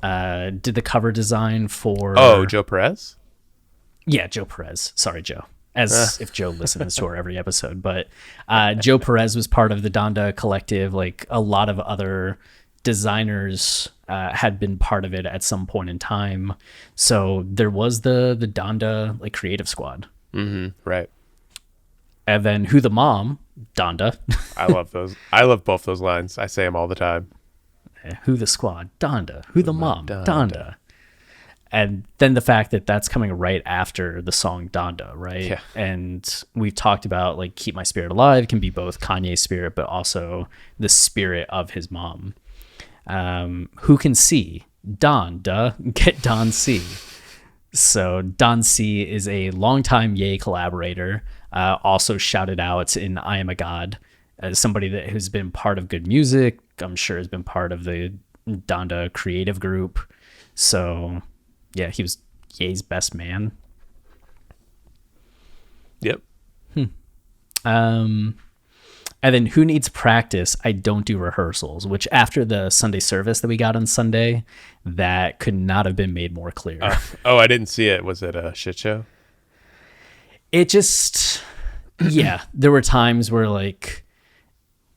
did the cover design for Joe Perez. Yeah, Joe Perez. Sorry, Joe. As if Joe listens to our every episode. But Joe Perez was part of the Donda collective. Like a lot of other designers had been part of it at some point in time. So there was the Donda like creative squad. Mm-hmm. Right. And then Who the Mom, Donda. I love those. I love both those lines. I say them all the time. Who the squad, Donda. Who the Mom, Donda. And then the fact that that's coming right after the song Donda, right? Yeah. And we've talked about like Keep My Spirit Alive can be both Kanye's spirit, but also the spirit of his mom. Who can see? Donda, get Don C. So Don C is a longtime Ye collaborator, also shouted out in I Am a God as somebody that has been part of Good Music. I'm sure has been part of the Donda creative group. So yeah, he was Ye's best man. Yep. And then Who Needs Practice? I Don't Do Rehearsals, which after the Sunday service that we got on Sunday, that could not have been made more clear. I didn't see it. Was it a shit show? It just, there were times where like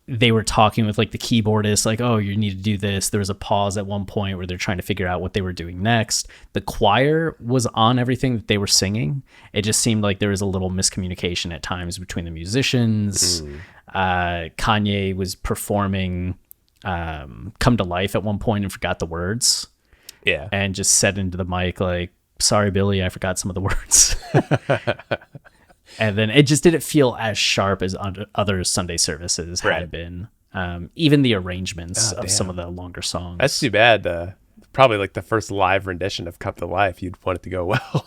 they were talking with like the keyboardist, like, oh, you need to do this. There was a pause at one point where they're trying to figure out what they were doing next. The choir was on everything that they were singing. It just seemed like there was a little miscommunication at times between the musicians. Kanye was performing Come to Life at one point and forgot the words. Yeah. And just said into the mic, like, sorry, Billy, I forgot some of the words. And then it just didn't feel as sharp as other Sunday services had been. Even the arrangements of some of the longer songs. That's too bad. Probably like the first live rendition of Come to Life. You'd want it to go well.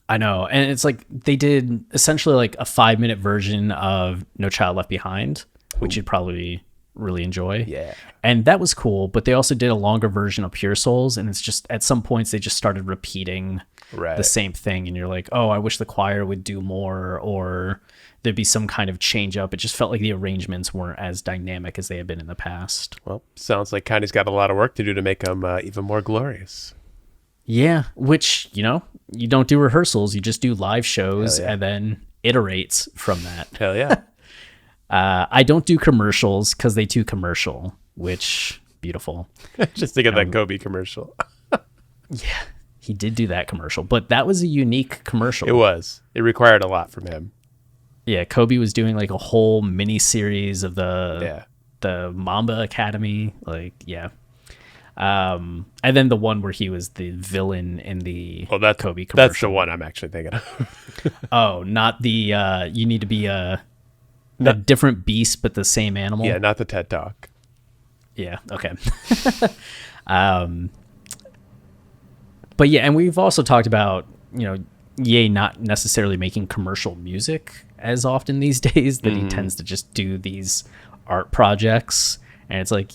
I know. And it's like they did essentially like a 5-minute version of No Child Left Behind, which you'd probably really enjoy. Yeah. And that was cool. But they also did a longer version of Pure Souls. And it's just at some points they just started repeating the same thing, and you're like, oh, I wish the choir would do more, or there'd be some kind of change up. It just felt like the arrangements weren't as dynamic as they had been in the past. Well, sounds like Kanye's got a lot of work to do to make them even more glorious. Yeah, which, you don't do rehearsals, you just do live shows and then iterate from that. Hell yeah. I don't do commercials because they too commercial, which beautiful. Just think of that Kobe commercial. Yeah. He did do that commercial, but that was a unique commercial. It was. It required a lot from him. Yeah, Kobe was doing like a whole mini series of the Mamba Academy, like and then the one where he was the villain in the Kobe commercial. That's the one I'm actually thinking of. Oh, not the you need to be a different beast but the same animal. Yeah, not the TED Talk. Yeah. Okay. But yeah, and we've also talked about, Ye not necessarily making commercial music as often these days, that he tends to just do these art projects. And it's like,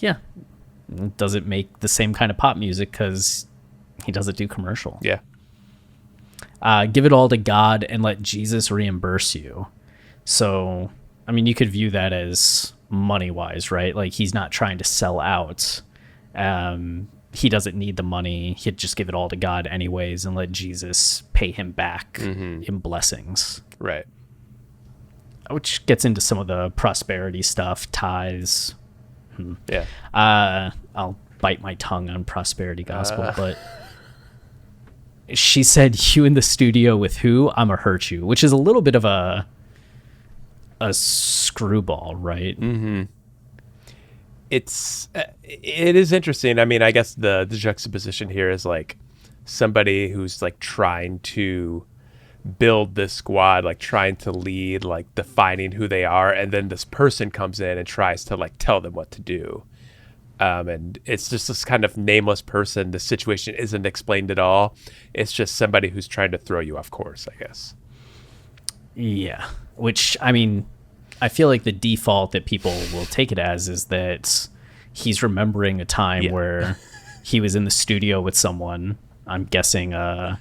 doesn't make the same kind of pop music because he doesn't do commercial. Yeah. Give it all to God and let Jesus reimburse you. So, I mean, you could view that as money-wise, right? Like he's not trying to sell out He doesn't need the money. He'd just give it all to God anyways and let Jesus pay him back in blessings. Right. Which gets into some of the prosperity stuff, tithes. Yeah. I'll bite my tongue on prosperity gospel, but she said, "You in the studio with who? I'ma hurt you," which is a little bit of a screwball, right? Mm-hmm. It is interesting. I mean, I guess the juxtaposition here is like somebody who's like trying to build this squad, like trying to lead, like defining who they are, and then this person comes in and tries to like tell them what to do. And it's just this kind of nameless person. The situation isn't explained at all. It's just somebody who's trying to throw you off course, I guess. Yeah. Which, I mean, I feel like the default that people will take it as is that he's remembering a time where he was in the studio with someone, I'm guessing a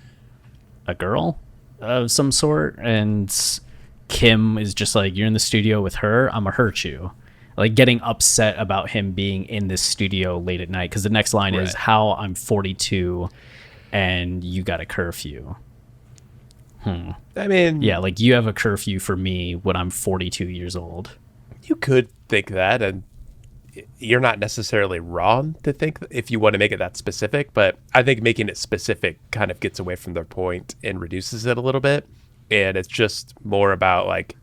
girl of some sort, and Kim is just like, "You're in the studio with her, I'm gonna hurt you." Like getting upset about him being in this studio late at night, because the next line is, "How I'm 42 and you got a curfew." I mean, yeah, like you have a curfew for me when I'm 42 years old. You could think that, and you're not necessarily wrong to think if you want to make it that specific, but I think making it specific kind of gets away from their point and reduces it a little bit. And it's just more about like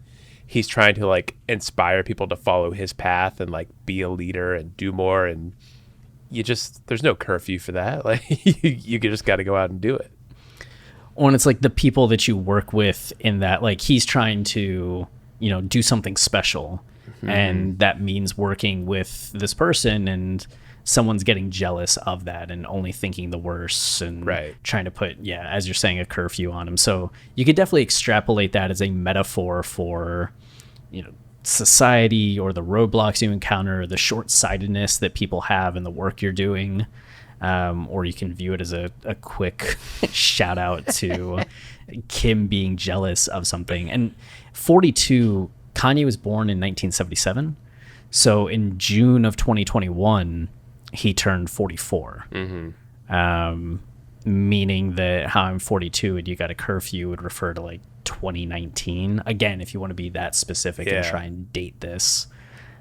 he's trying to like inspire people to follow his path and like be a leader and do more. And there's no curfew for that. Like you just got to go out and do it. Or it's like the people that you work with in that, like he's trying to, do something special. And that means working with this person, and someone's getting jealous of that and only thinking the worst and trying to put, as you're saying, a curfew on him. So you could definitely extrapolate that as a metaphor for, society or the roadblocks you encounter, or the short-sightedness that people have in the work you're doing. Or you can view it as a quick shout out to Kim being jealous of something. And 42, Kanye was born in 1977. So in June of 2021, he turned 44. Meaning that How I'm 42 and You Got a Curfew would refer to like 2019. Again, if you want to be that specific and try and date this,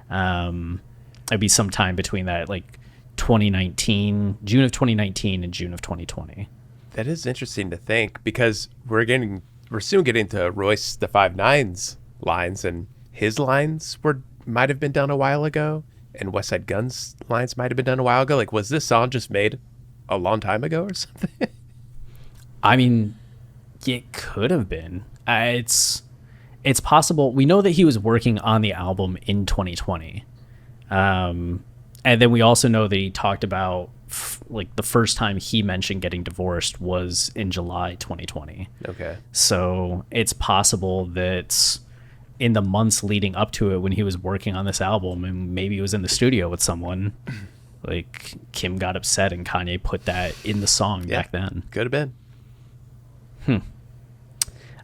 it'd be sometime between that, like 2019, June of 2019 and June of 2020. That is interesting to think, because we're soon getting to Royce the 5'9's lines, and his lines might have been done a while ago, and Westside Gunn's lines might have been done a while ago. Like, was this song just made a long time ago or something? I mean, it could have been. It's possible. We know that he was working on the album in 2020. And then we also know that he talked about like the first time he mentioned getting divorced was in July 2020. Okay. So it's possible that in the months leading up to it, when he was working on this album and maybe he was in the studio with someone, like Kim got upset and Kanye put that in the song back then. Could have been.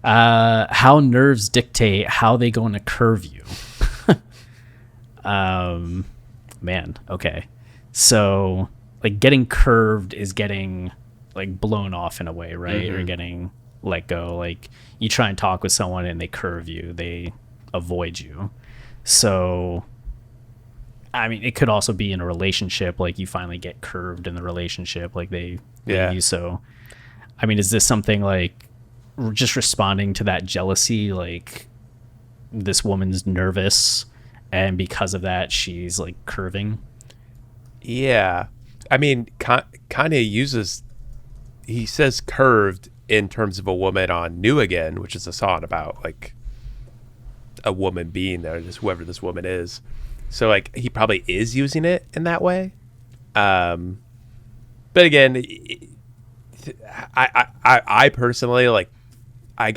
How nerves dictate how they going to curve you. Man, okay. So like getting curved is getting like blown off in a way, right? Or getting let go. Like you try and talk with someone and they curve you, they avoid you. So I mean, it could also be in a relationship, like you finally get curved in the relationship, like they leave you. So I mean, is this something like just responding to that jealousy, like this woman's nervous and because of that she's like curving? Yeah. I mean, Kanye he says curved in terms of a woman on New Again, which is a song about like a woman being there, just whoever this woman is. So like he probably is using it in that way. But again, I personally like, I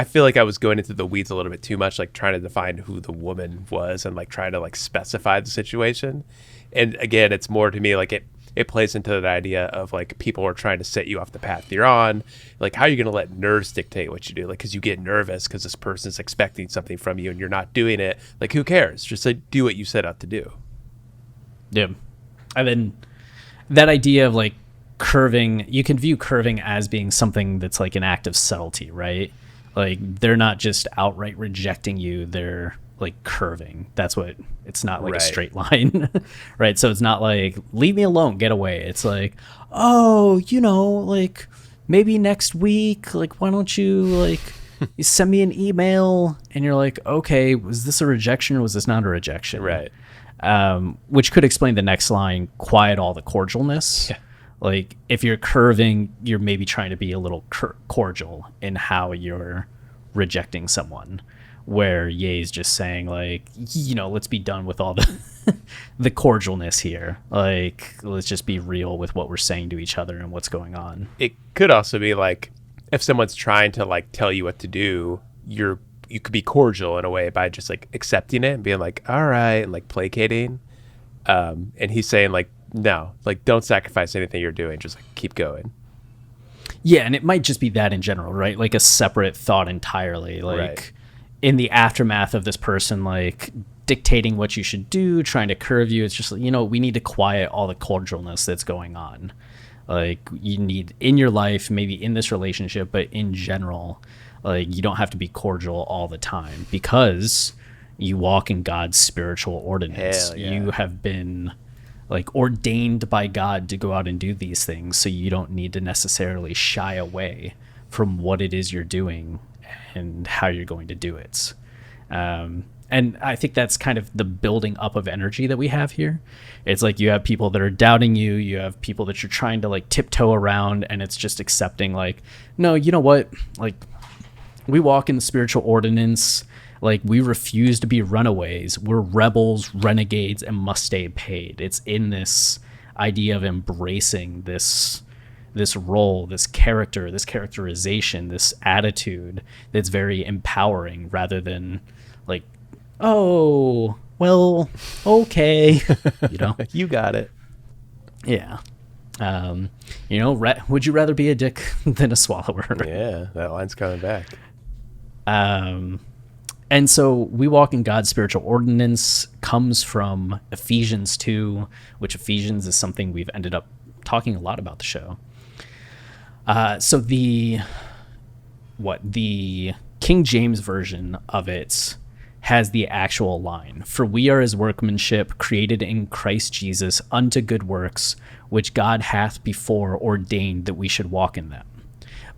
feel like I was going into the weeds a little bit too much, like trying to define who the woman was and like trying to like specify the situation. And again, it's more to me like it plays into the idea of like people are trying to set you off the path you're on. Like, how are you going to let nerves dictate what you do? Like, because you get nervous because this person's expecting something from you and you're not doing it. Like, who cares? Just like do what you set out to do. Yeah. And then that idea of like curving, you can view curving as being something that's like an act of subtlety, right? Like they're not just outright rejecting you, they're like curving. That's what, it's not like a straight line. Right? So it's not like leave me alone, get away. It's like, oh, like maybe next week, like why don't you like you send me an email? And you're like, okay, was this a rejection or was this not a rejection? Right. Which could explain the next line, quiet all the cordialness. Yeah. Like if you're curving, you're maybe trying to be a little cordial in how you're rejecting someone, where Ye's just saying like, let's be done with all the the cordialness here. Like, let's just be real with what we're saying to each other and what's going on. It could also be like if someone's trying to like tell you what to do, you could be cordial in a way by just like accepting it and being like, all right, and like placating. And he's saying like, no, like don't sacrifice anything you're doing. Just like keep going. Yeah. And it might just be that in general, right? Like a separate thought entirely. Like in the aftermath of this person, like dictating what you should do, trying to curve you. It's just, we need to quiet all the cordialness that's going on. Like you need in your life, maybe in this relationship, but in general, like you don't have to be cordial all the time because you walk in God's spiritual ordinance. Hell yeah. You have been like ordained by God to go out and do these things. So you don't need to necessarily shy away from what it is you're doing and how you're going to do it. And I think that's kind of the building up of energy that we have here. It's like you have people that are doubting you. You have people that you're trying to like tiptoe around, and it's just accepting like, no, you know what? Like we walk in the spiritual ordinance. Like we refuse to be runaways. We're rebels, renegades, and must stay paid. It's in this idea of embracing this role, this character, this characterization, this attitude that's very empowering rather than like, oh, well, okay, You got it. Yeah. Would you rather be a dick than a swallower? Yeah, that line's coming back. And so we walk in God's spiritual ordinance comes from Ephesians 2, which Ephesians is something we've ended up talking a lot about the show. So the King James version of it has the actual line, "For we are his workmanship, created in Christ Jesus unto good works, which God hath before ordained that we should walk in them."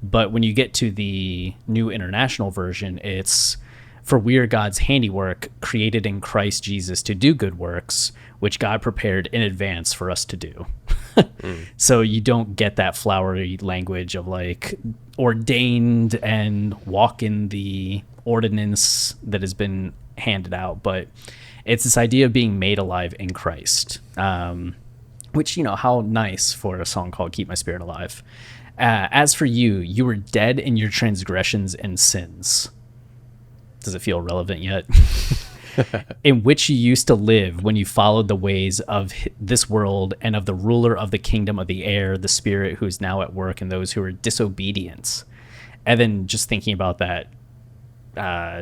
But when you get to the New International Version, it's, "For we are God's handiwork, created in Christ Jesus to do good works, which God prepared in advance for us to do." So you don't get that flowery language of like ordained and walk in the ordinance that has been handed out, but it's this idea of being made alive in Christ, which, how nice for a song called Keep My Spirit Alive. As for you, you were dead in your transgressions and sins. Does it feel relevant yet? In which you used to live when you followed the ways of this world and of the ruler of the kingdom of the air, the spirit who is now at work in those who are disobedient. And then just thinking about that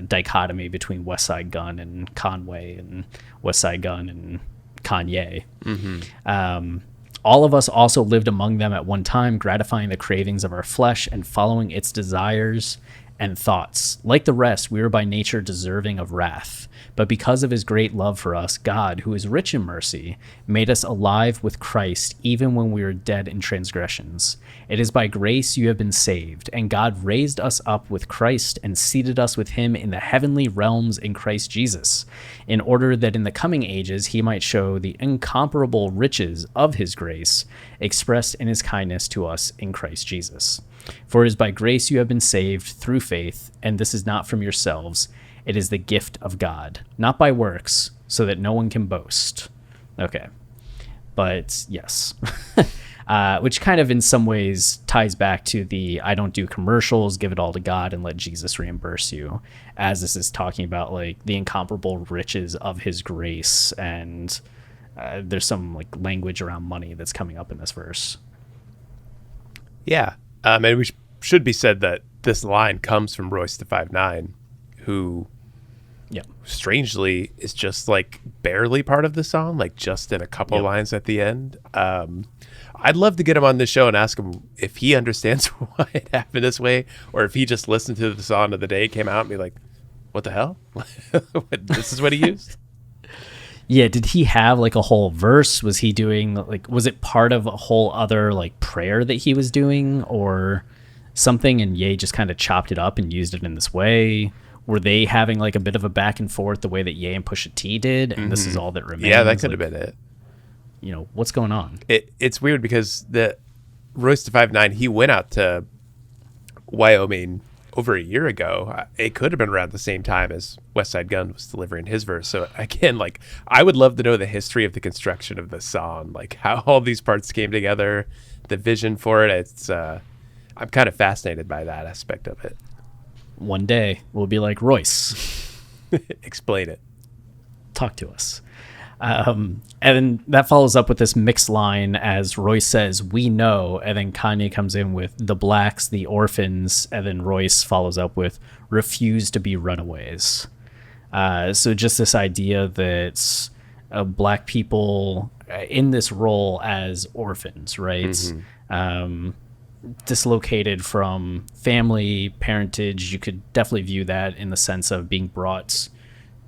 dichotomy between Westside Gunn and Conway and Westside Gunn and Kanye. Mm-hmm. All of us also lived among them at one time, gratifying the cravings of our flesh and following its desires and thoughts. Like the rest, we were by nature deserving of wrath. But because of his great love for us, God, who is rich in mercy, made us alive with Christ even when we were dead in transgressions. It is by grace you have been saved, and God raised us up with Christ and seated us with him in the heavenly realms in Christ Jesus, in order that in the coming ages he might show the incomparable riches of his grace expressed in his kindness to us in Christ Jesus. For it is by grace you have been saved through faith, and this is not from yourselves. It is the gift of God, not by works, so that no one can boast. Okay. But yes, which kind of in some ways ties back to the I don't do commercials, give it all to God and let Jesus reimburse you, as this is talking about like the incomparable riches of his grace. And there's some like language around money that's coming up in this verse. Yeah. And we should be said that this line comes from Royce the 5'9", who Yep. strangely is just like barely part of the song, like just in a couple lines at the end. I'd love to get him on the show and ask him if he understands why it happened this way, or if he just listened to the song of the day it came out and be like, what the hell? This is what he used? Yeah, did he have like a whole verse? Was he doing like, was it part of a whole other like prayer that he was doing or something, and Ye just kind of chopped it up and used it in this way? Were they having like a bit of a back and forth the way that Ye and Pusha T did, and this is all that remains? Yeah, that could have been it. You know, what's going on? It's weird because the Royce da 5'9", he went out to Wyoming over a year ago. It could have been around the same time as Westside Gunn was delivering his verse. So again, like, I would love to know the history of the construction of this song, like how all these parts came together, the vision for it. It's I'm kind of fascinated by that aspect of it. One day we'll be like, Royce, explain it. Talk to us. And then that follows up with this mixed line as Royce says, we know, and then Kanye comes in with the blacks, the orphans, and then Royce follows up with refuse to be runaways. So just this idea that black people in this role as orphans, right? Dislocated from family, parentage. You could definitely view that in the sense of being brought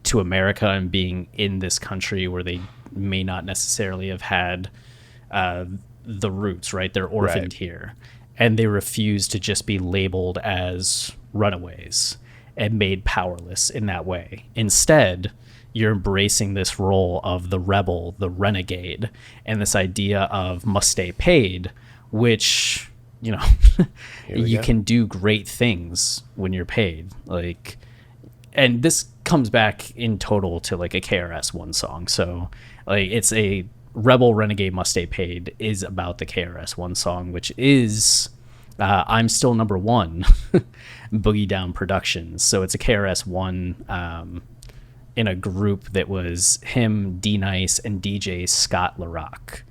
to America and being in this country where they may not necessarily have had the roots, right? They're orphaned here, and they refuse to just be labeled as runaways and made powerless in that way. Instead, you're embracing this role of the rebel, the renegade, and this idea of must stay paid, which, you know, you can do great things when you're paid. Like, and this comes back in total to like a KRS-One song. So like, it's a rebel renegade must stay paid is about the KRS-One song, which is I'm Still Number One Boogie Down Productions. So it's a KRS-One in a group that was him, D-Nice, and DJ Scott LaRock.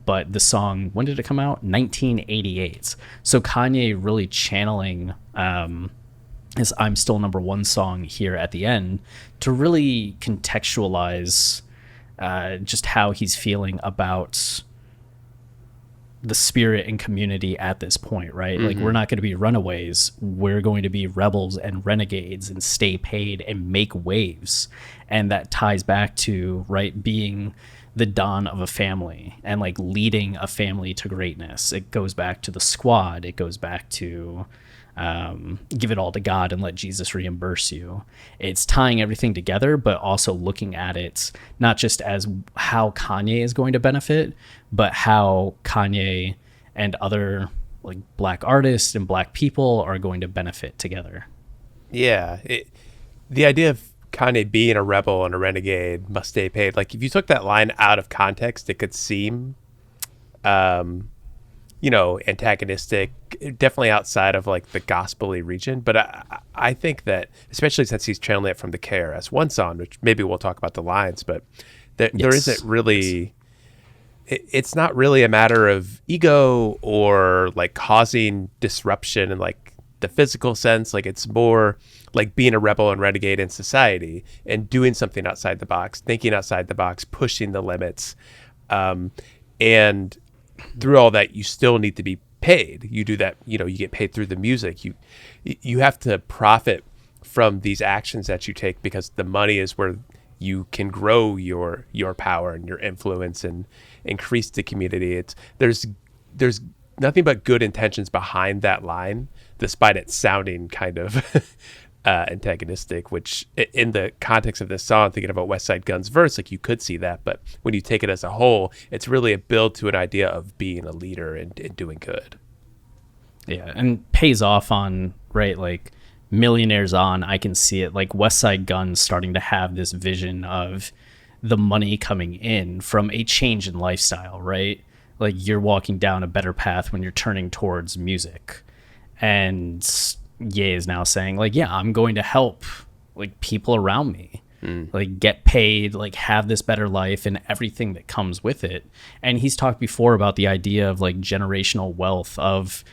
But the song, when did it come out? 1988. So Kanye really channeling his I'm Still Number One song here at the end to really contextualize just how he's feeling about the spirit and community at this point, right? Like, we're not going to be runaways. We're going to be rebels and renegades and stay paid and make waves. And that ties back to, right, being the Don of a family and like leading a family to greatness. It goes back to the squad. It goes back to give it all to God and let Jesus reimburse you. It's tying everything together, but also looking at it not just as how Kanye is going to benefit, but how Kanye and other like black artists and black people are going to benefit together. Yeah. The idea of Kanye being a rebel and a renegade must stay paid. Like, if you took that line out of context, it could seem, antagonistic, definitely outside of like the gospel-y region. But I think that, especially since he's channeling it from the KRS-One song, which maybe we'll talk about the lines, but there isn't really, it's not really a matter of ego or like causing disruption in like the physical sense. Like, it's more like being a rebel and renegade in society and doing something outside the box, thinking outside the box, pushing the limits. And through all that, you still need to be paid. You do that, you get paid through the music. You have to profit from these actions that you take, because the money is where you can grow your power and your influence and increase the community. There's nothing but good intentions behind that line, despite it sounding kind of antagonistic, which in the context of this song, thinking about Westside Gunn's verse, like, you could see that. But when you take it as a whole, it's really a build to an idea of being a leader and doing good. Yeah, and pays off on, right, like Millionaires On. I can see it, like Westside Gunn starting to have this vision of the money coming in from a change in lifestyle, right? Like, you're walking down a better path when you're turning towards music. And Ye is now saying, like, yeah, I'm going to help like people around me, like get paid, like have this better life and everything that comes with it. And he's talked before about the idea of like generational wealth, of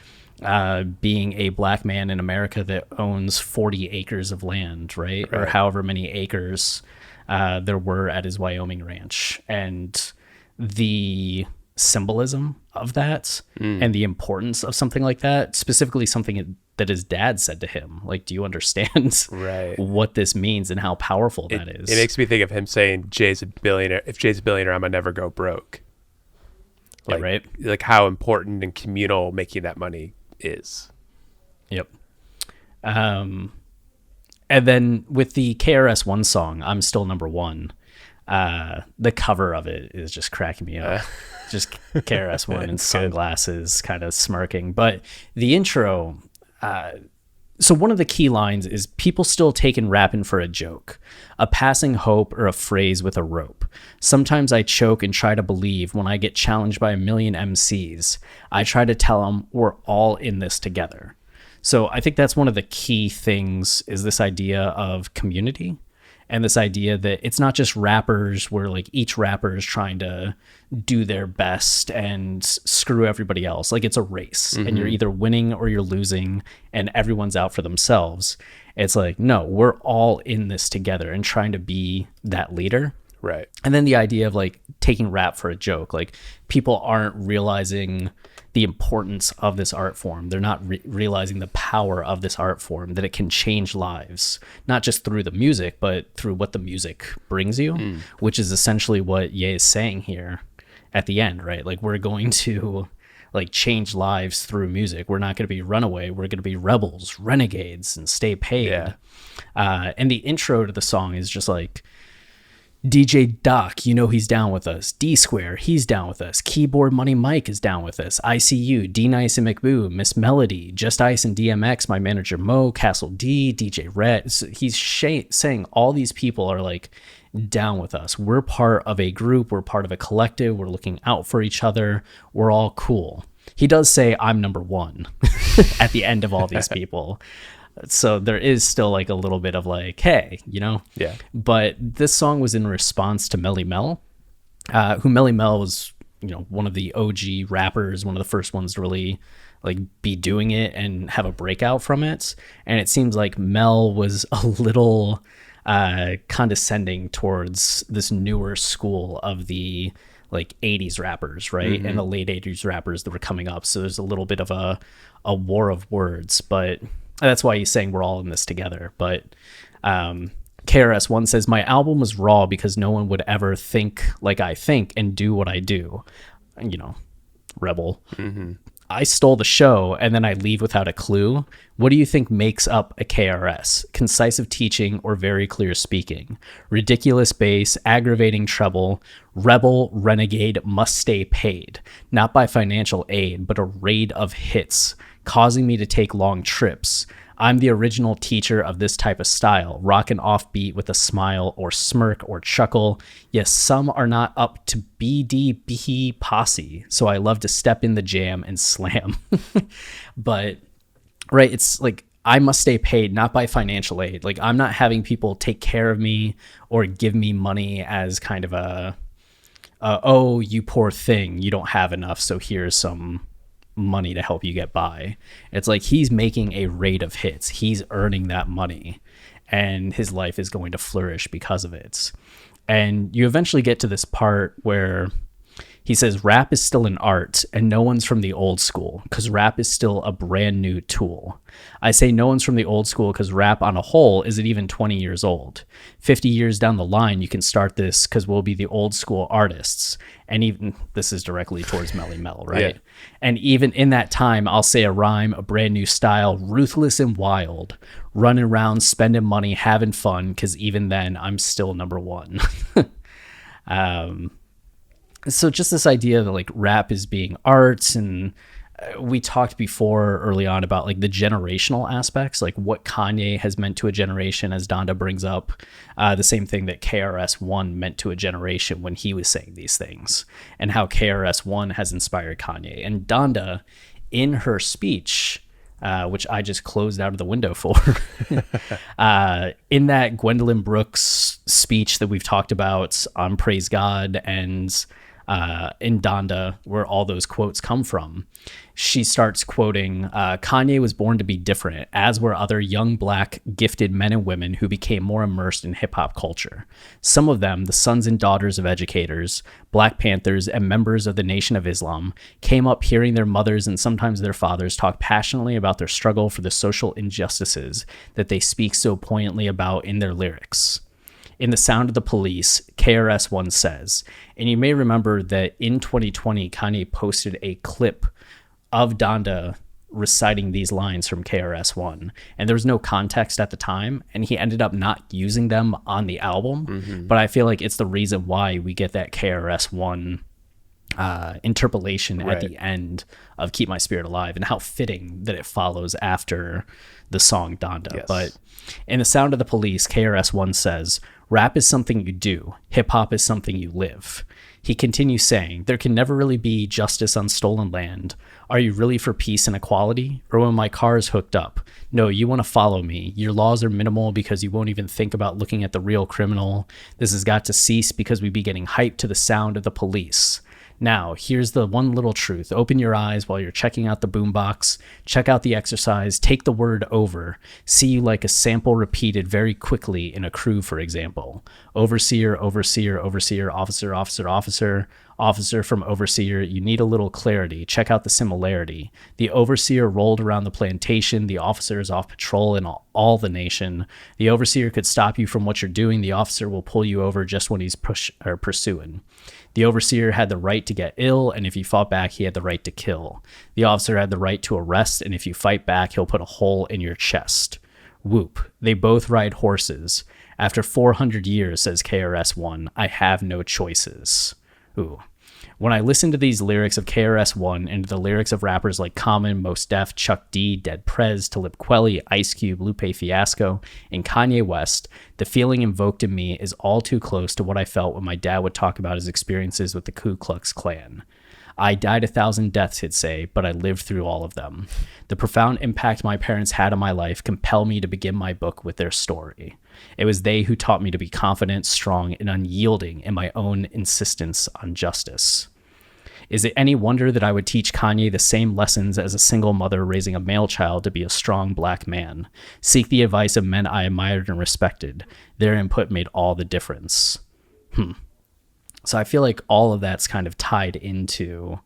being a black man in America that owns 40 acres of land, right? Or however many acres there were at his Wyoming ranch. And the symbolism of that and the importance of something like that, specifically something that his dad said to him. Like, do you understand what this means and how powerful that is? It makes me think of him saying, Jay's a billionaire. If Jay's a billionaire, I'm going to never go broke. Like, like how important and communal making that money is. Yep. And then with the KRS-One song, I'm Still Number One, the cover of it is just cracking me up. Just KRS-One in sunglasses kind of smirking. But the intro, so one of the key lines is, people still taking rapping for a joke, a passing hope or a phrase with a rope. Sometimes I choke and try to believe when I get challenged by a million MCs. I try to tell them we're all in this together. So I think that's one of the key things, is this idea of community. And this idea that it's not just rappers where like each rapper is trying to do their best and screw everybody else. Like, it's a race and you're either winning or you're losing and everyone's out for themselves. It's like, no, we're all in this together and trying to be that leader. Right. And then the idea of like taking rap for a joke, like people aren't realizing the importance of this art form. They're not realizing the power of this art form, that it can change lives, not just through the music, but through what the music brings you, which is essentially what Ye is saying here at the end, right? Like, we're going to like change lives through music. We're not going to be runaway. We're going to be rebels, renegades, and stay paid. Yeah. And the intro to the song is just like, DJ Doc, you know he's down with us. D Square, he's down with us. Keyboard Money Mike is down with us. ICU, D Nice and McBoo, Miss Melody, Just Ice and DMX, my manager Mo, Castle D, DJ Red. So he's saying all these people are like down with us. We're part of a group. We're part of a collective. We're looking out for each other. We're all cool. He does say, I'm number one at the end of all these people. So there is still like a little bit of like, hey, you know? Yeah. But this song was in response to Melly Mel, who Melly Mel was, you know, one of the OG rappers, one of the first ones to really like be doing it and have a breakout from it. And it seems like Mel was a little condescending towards this newer school of the like 80s rappers, right? And the late 80s rappers that were coming up. So there's a little bit of a war of words, but that's why he's saying we're all in this together. But KRS-One says, my album was raw because no one would ever think like I think and do what I do. You know, rebel. I stole the show and then I leave without a clue. What do you think makes up a KRS? Concisive teaching or very clear speaking? Ridiculous bass, aggravating treble, rebel, renegade, must stay paid. Not by financial aid, but a raid of hits, causing me to take long trips. I'm the original teacher of this type of style, rockin' offbeat with a smile or smirk or chuckle. Yes, some are not up to BDB posse, so I love to step in the jam and slam. But, right, it's like, I must stay paid, not by financial aid. Like, I'm not having people take care of me or give me money as kind of oh, you poor thing, you don't have enough, so here's some money to help you get by. It's like he's making a rate of hits. He's earning that money and his life is going to flourish because of it. And you eventually get to this part where he says rap is still an art and no one's from the old school because rap is still a brand new tool. I say no one's from the old school because rap on a whole isn't even 20 years old. 50 years down the line, you can start this because we'll be the old school artists. And even this is directly towards Melly Mel, right? Yeah. And even in that time, I'll say a rhyme, a brand new style, ruthless and wild, running around, spending money, having fun, because even then I'm still number one. So just this idea that like rap is being art, and we talked before early on about like the generational aspects, like what Kanye has meant to a generation, as Donda brings up, the same thing that KRS-One meant to a generation when he was saying these things, and how KRS-One has inspired Kanye. And Donda, in her speech, which I just closed out of the window for, in that Gwendolyn Brooks speech that we've talked about on Praise God and in Donda, where all those quotes come from, she starts quoting, Kanye was born to be different, as were other young, black, gifted men and women who became more immersed in hip-hop culture. Some of them, the sons and daughters of educators, Black Panthers, and members of the Nation of Islam, came up hearing their mothers and sometimes their fathers talk passionately about their struggle for the social injustices that they speak so poignantly about in their lyrics. In The Sound of the Police, KRS-One says, and you may remember that in 2020, Kanye posted a clip of Donda reciting these lines from KRS-One, and there was no context at the time, and he ended up not using them on the album, but I feel like it's the reason why we get that KRS-One interpolation at the end of Keep My Spirit Alive, and how fitting that it follows after the song Donda. Yes. But in The Sound of the Police, KRS-One says, rap is something you do. Hip-hop is something you live. He continues saying, there can never really be justice on stolen land. Are you really for peace and equality? Or when my car is hooked up? No, you want to follow me. Your laws are minimal because you won't even think about looking at the real criminal. This has got to cease because we be getting hyped to the sound of the police. Now, here's the one little truth. Open your eyes while you're checking out the boombox. Check out the exercise. Take the word over. See you like a sample repeated very quickly in a crew, for example. Overseer, overseer, overseer, officer, officer, officer, officer from overseer. You need a little clarity. Check out the similarity. The overseer rolled around the plantation. The officer is off patrol in all the nation. The overseer could stop you from what you're doing. The officer will pull you over just when he's pursuing. The overseer had the right to get ill, and if you fought back, he had the right to kill. The officer had the right to arrest, and if you fight back, he'll put a hole in your chest. Whoop. They both ride horses. After 400 years, says KRS-One, I have no choices. Ooh. When I listen to these lyrics of KRS-One and to the lyrics of rappers like Common, Mos Def, Chuck D, Dead Prez, Talib Kweli, Ice Cube, Lupe Fiasco, and Kanye West, the feeling invoked in me is all too close to what I felt when my dad would talk about his experiences with the Ku Klux Klan. I died 1,000 deaths, he'd say, but I lived through all of them. The profound impact my parents had on my life compelled me to begin my book with their story. It was they who taught me to be confident, strong, and unyielding in my own insistence on justice. Is it any wonder that I would teach Kanye the same lessons as a single mother raising a male child to be a strong black man? Seek the advice of men I admired and respected. Their input made all the difference. So I feel like all of that's kind of tied into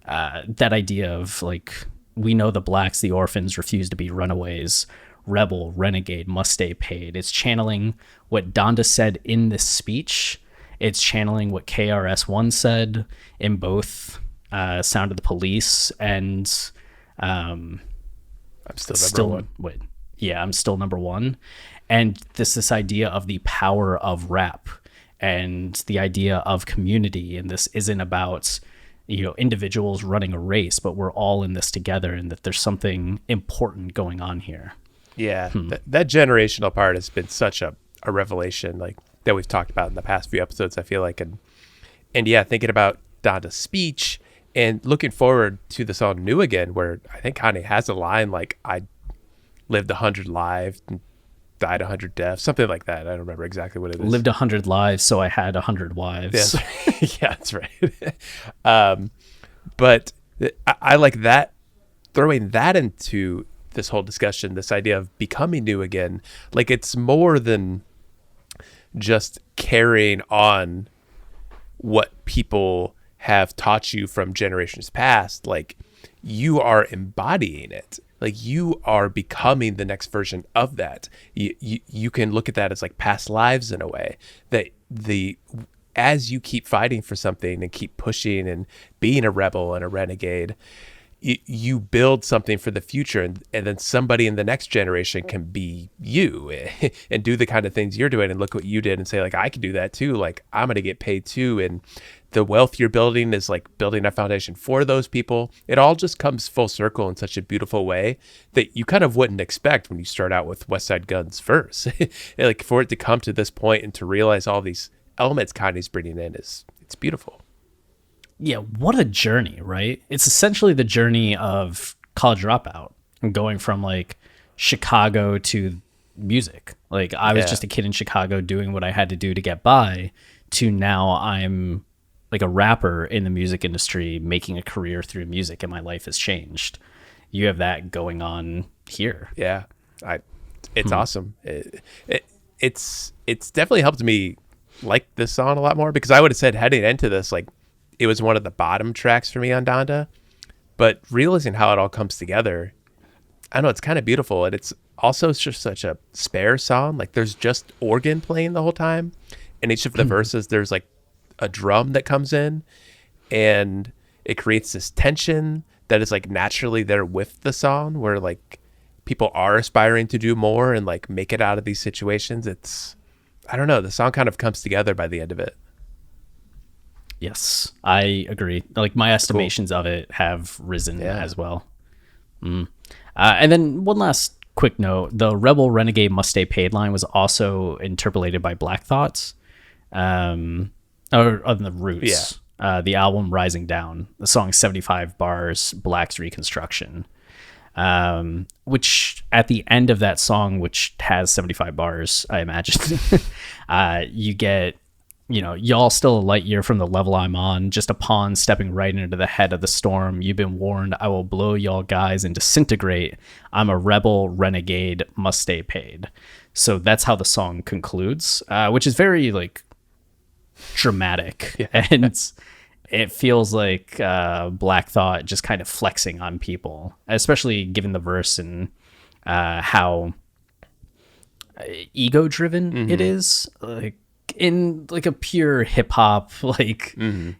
that idea of, like, we know the blacks, the orphans, refuse to be runaways, rebel, renegade, must stay paid. It's channeling what Donda said in this speech. It's channeling what KRS-One said in both Sound of the Police and I'm still number one. I'm still number one. And this idea of the power of rap and the idea of community. And this isn't about, individuals running a race, but we're all in this together, and that there's something important going on here. Yeah, that generational part has been such a revelation, like that we've talked about in the past few episodes, I feel like. And yeah, thinking about Donda's speech and looking forward to the song New Again, where I think Kanye has a line like, I lived 100 lives and died 100 deaths, something like that. I don't remember exactly what it is. Lived 100 lives, so I had 100 wives. Yeah, that's right. But I like that, throwing that into this whole discussion, this idea of becoming new again. Like, it's more than just carrying on what people have taught you from generations past. Like, you are embodying it. Like, you are becoming the next version of that. You can look at that as like past lives in a way, that as you keep fighting for something and keep pushing and being a rebel and a renegade, you build something for the future, and then somebody in the next generation can be you and do the kind of things you're doing, and look what you did and say, like, I can do that too. Like, I'm going to get paid too. And the wealth you're building is like building a foundation for those people. It all just comes full circle in such a beautiful way that you kind of wouldn't expect when you start out with Westside Gunn's verse. Like, for it to come to this point and to realize all these elements Kanye's bringing in it's beautiful. Yeah, what a journey, right? It's essentially the journey of College Dropout and going from like Chicago to music. Like, I was just a kid in Chicago doing what I had to do to get by, to now I'm like a rapper in the music industry making a career through music, and my life has changed. You have that going on here. Yeah, it's awesome. It's definitely helped me like this song a lot more, because I would have said heading into this, like, it was one of the bottom tracks for me on Donda, but realizing how it all comes together, I don't know, it's kind of beautiful. And it's also just such a spare song. Like, there's just organ playing the whole time. In each of the verses, there's like a drum that comes in, and it creates this tension that is like naturally there with the song, where like people are aspiring to do more and like make it out of these situations. It's, I don't know, the song kind of comes together by the end of it. Yes, I agree. Like, my estimations of it have risen as well. And then one last quick note: the Rebel Renegade Must Stay Paid line was also interpolated by Black Thoughts, or on the Roots. Yeah. The album Rising Down, the song 75 Bars, Black's Reconstruction, which at the end of that song, which has 75 bars, I imagine, you get, y'all still a light year from the level I'm on, just a pawn stepping right into the head of the storm. You've been warned, I will blow y'all guys and disintegrate. I'm a rebel renegade, must stay paid. So that's how the song concludes, which is very like dramatic. And it feels like Black Thought just kind of flexing on people, especially given the verse and how ego driven it is. Like, in like a pure hip hop like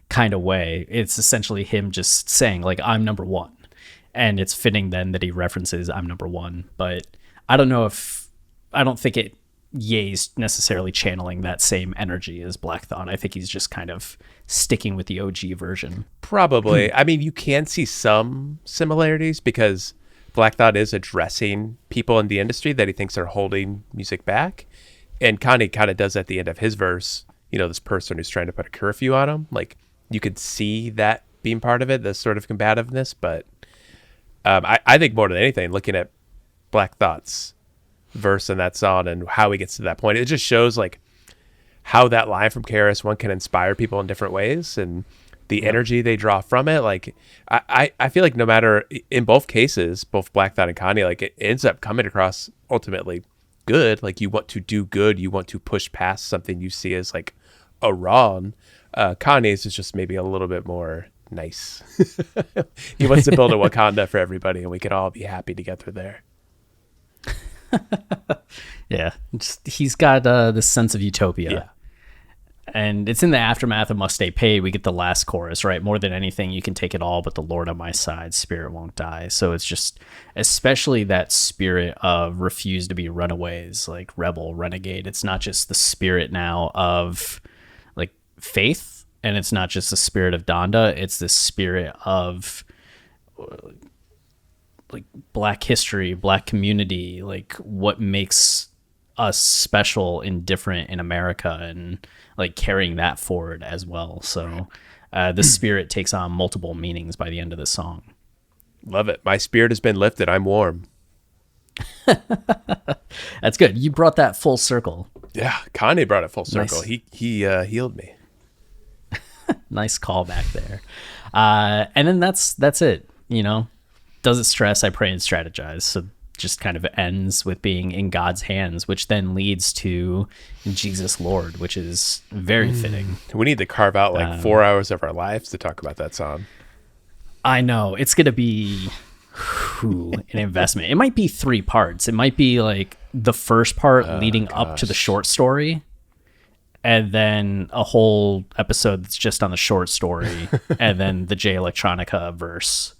kind of way, it's essentially him just saying like, I'm number one, and it's fitting then that he references I'm number one. But I don't think Ye's necessarily channeling that same energy as Black Thought. I think he's just kind of sticking with the OG version. Probably. I mean, you can see some similarities, because Black Thought is addressing people in the industry that he thinks are holding music back. And Kanye kind of does at the end of his verse, this person who's trying to put a curfew on him. Like, you could see that being part of it, the sort of combativeness. But I think more than anything, looking at Black Thought's verse in that song and how he gets to that point, it just shows like how that line from KRS-One can inspire people in different ways, and the energy they draw from it. Like, I feel like no matter, in both cases, both Black Thought and Kanye, like, it ends up coming across ultimately good. Like, you want to do good, you want to push past something you see as like a wrong. Kanye's is just maybe a little bit more nice. He wants to build a Wakanda for everybody, and we could all be happy together there. Yeah, he's got this sense of utopia. And it's in the aftermath of Must Stay Paid. We get the last chorus, right? More than anything, you can take it all, but the Lord on my side, spirit won't die. So it's just, especially that spirit of refuse to be runaways, like rebel, renegade. It's not just the spirit now of like faith, and it's not just the spirit of Donda. It's the spirit of like Black history, Black community, like what makes us special and different in America, and like carrying that forward as well. So the spirit takes on multiple meanings by the end of the song. Love it. My spirit has been lifted. I'm warm. That's good. You brought that full circle. Yeah, Kanye brought it full circle. Nice. He healed me. Nice callback there. And then that's it. Does it stress? I pray and strategize. So just kind of ends with being in God's hands, which then leads to Jesus Lord, which is very fitting. We need to carve out like 4 hours of our lives to talk about that song. I know. It's going to be an investment. It might be 3 parts. It might be like the first part leading up to the short story, and then a whole episode that's just on the short story, and then the Jay Electronica verse.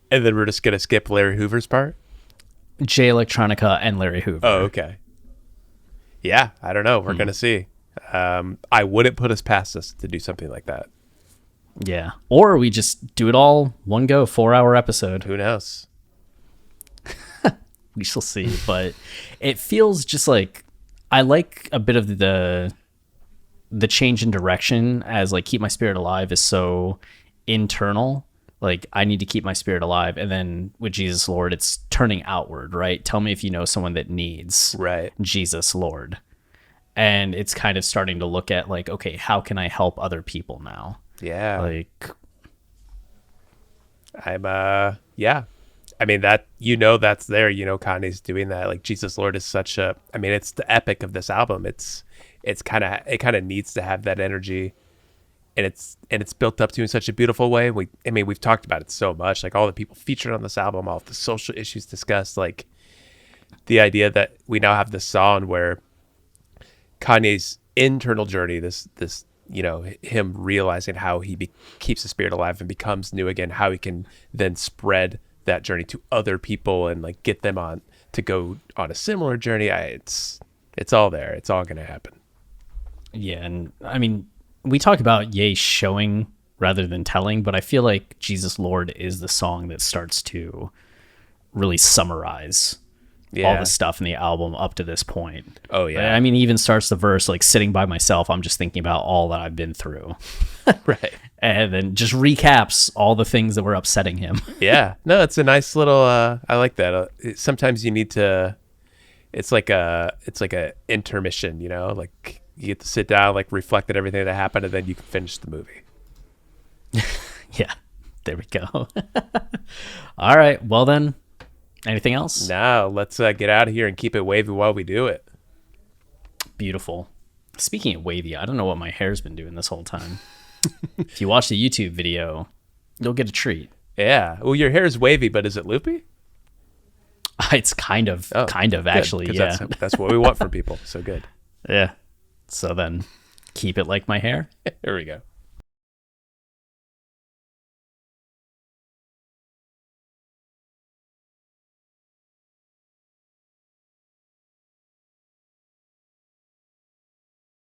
And then we're just going to skip Larry Hoover's part? Jay Electronica and Larry Hoover. Oh, okay. Yeah, I don't know. We're going to see. I wouldn't put us past us to do something like that. Yeah. Or we just do it all one go, 4-hour episode. Who knows? We shall see. But it feels just like, I like a bit of the change in direction, as like Keep My Spirit Alive is so internal. Like, I need to keep my spirit alive. And then with Jesus Lord, it's turning outward, right? Tell me if you know someone that needs right. Jesus Lord. and it's kind of starting to look at like, okay, how can I help other people now? Yeah. Like, Yeah. I mean, that, that's there, Kanye's doing that. Like, Jesus Lord is such a, I mean, it's the epic of this album. It kind of needs to have that energy, and it's built up to in such a beautiful way. We've talked about it so much, like all the people featured on this album, all the social issues discussed, like the idea that we now have this song where Kanye's internal journey, this him realizing how he keeps the spirit alive and becomes new again, how he can then spread that journey to other people and like get them on to go on a similar journey. It's all there. It's all going to happen. yeah. And I mean, we talk about Ye showing rather than telling, but I feel like Jesus Lord is the song that starts to really summarize all the stuff in the album up to this point. Oh yeah. I mean, he even starts the verse like, sitting by myself, I'm just thinking about all that I've been through. Right. And then just recaps all the things that were upsetting him. Yeah. No, it's a nice little, I like that. Sometimes you need to, it's like a intermission, like you get to sit down, like reflect on everything that happened, and then you can finish the movie. Yeah. There we go. All right. Well then, anything else? Now let's get out of here and keep it wavy while we do it. Beautiful. Speaking of wavy, I don't know what my hair's been doing this whole time. If you watch the YouTube video, you'll get a treat. Yeah. Well, your hair is wavy, but is it loopy? It's kind of actually. Yeah. That's what we want from people. So good. Yeah. So then keep it like my hair. Here we go.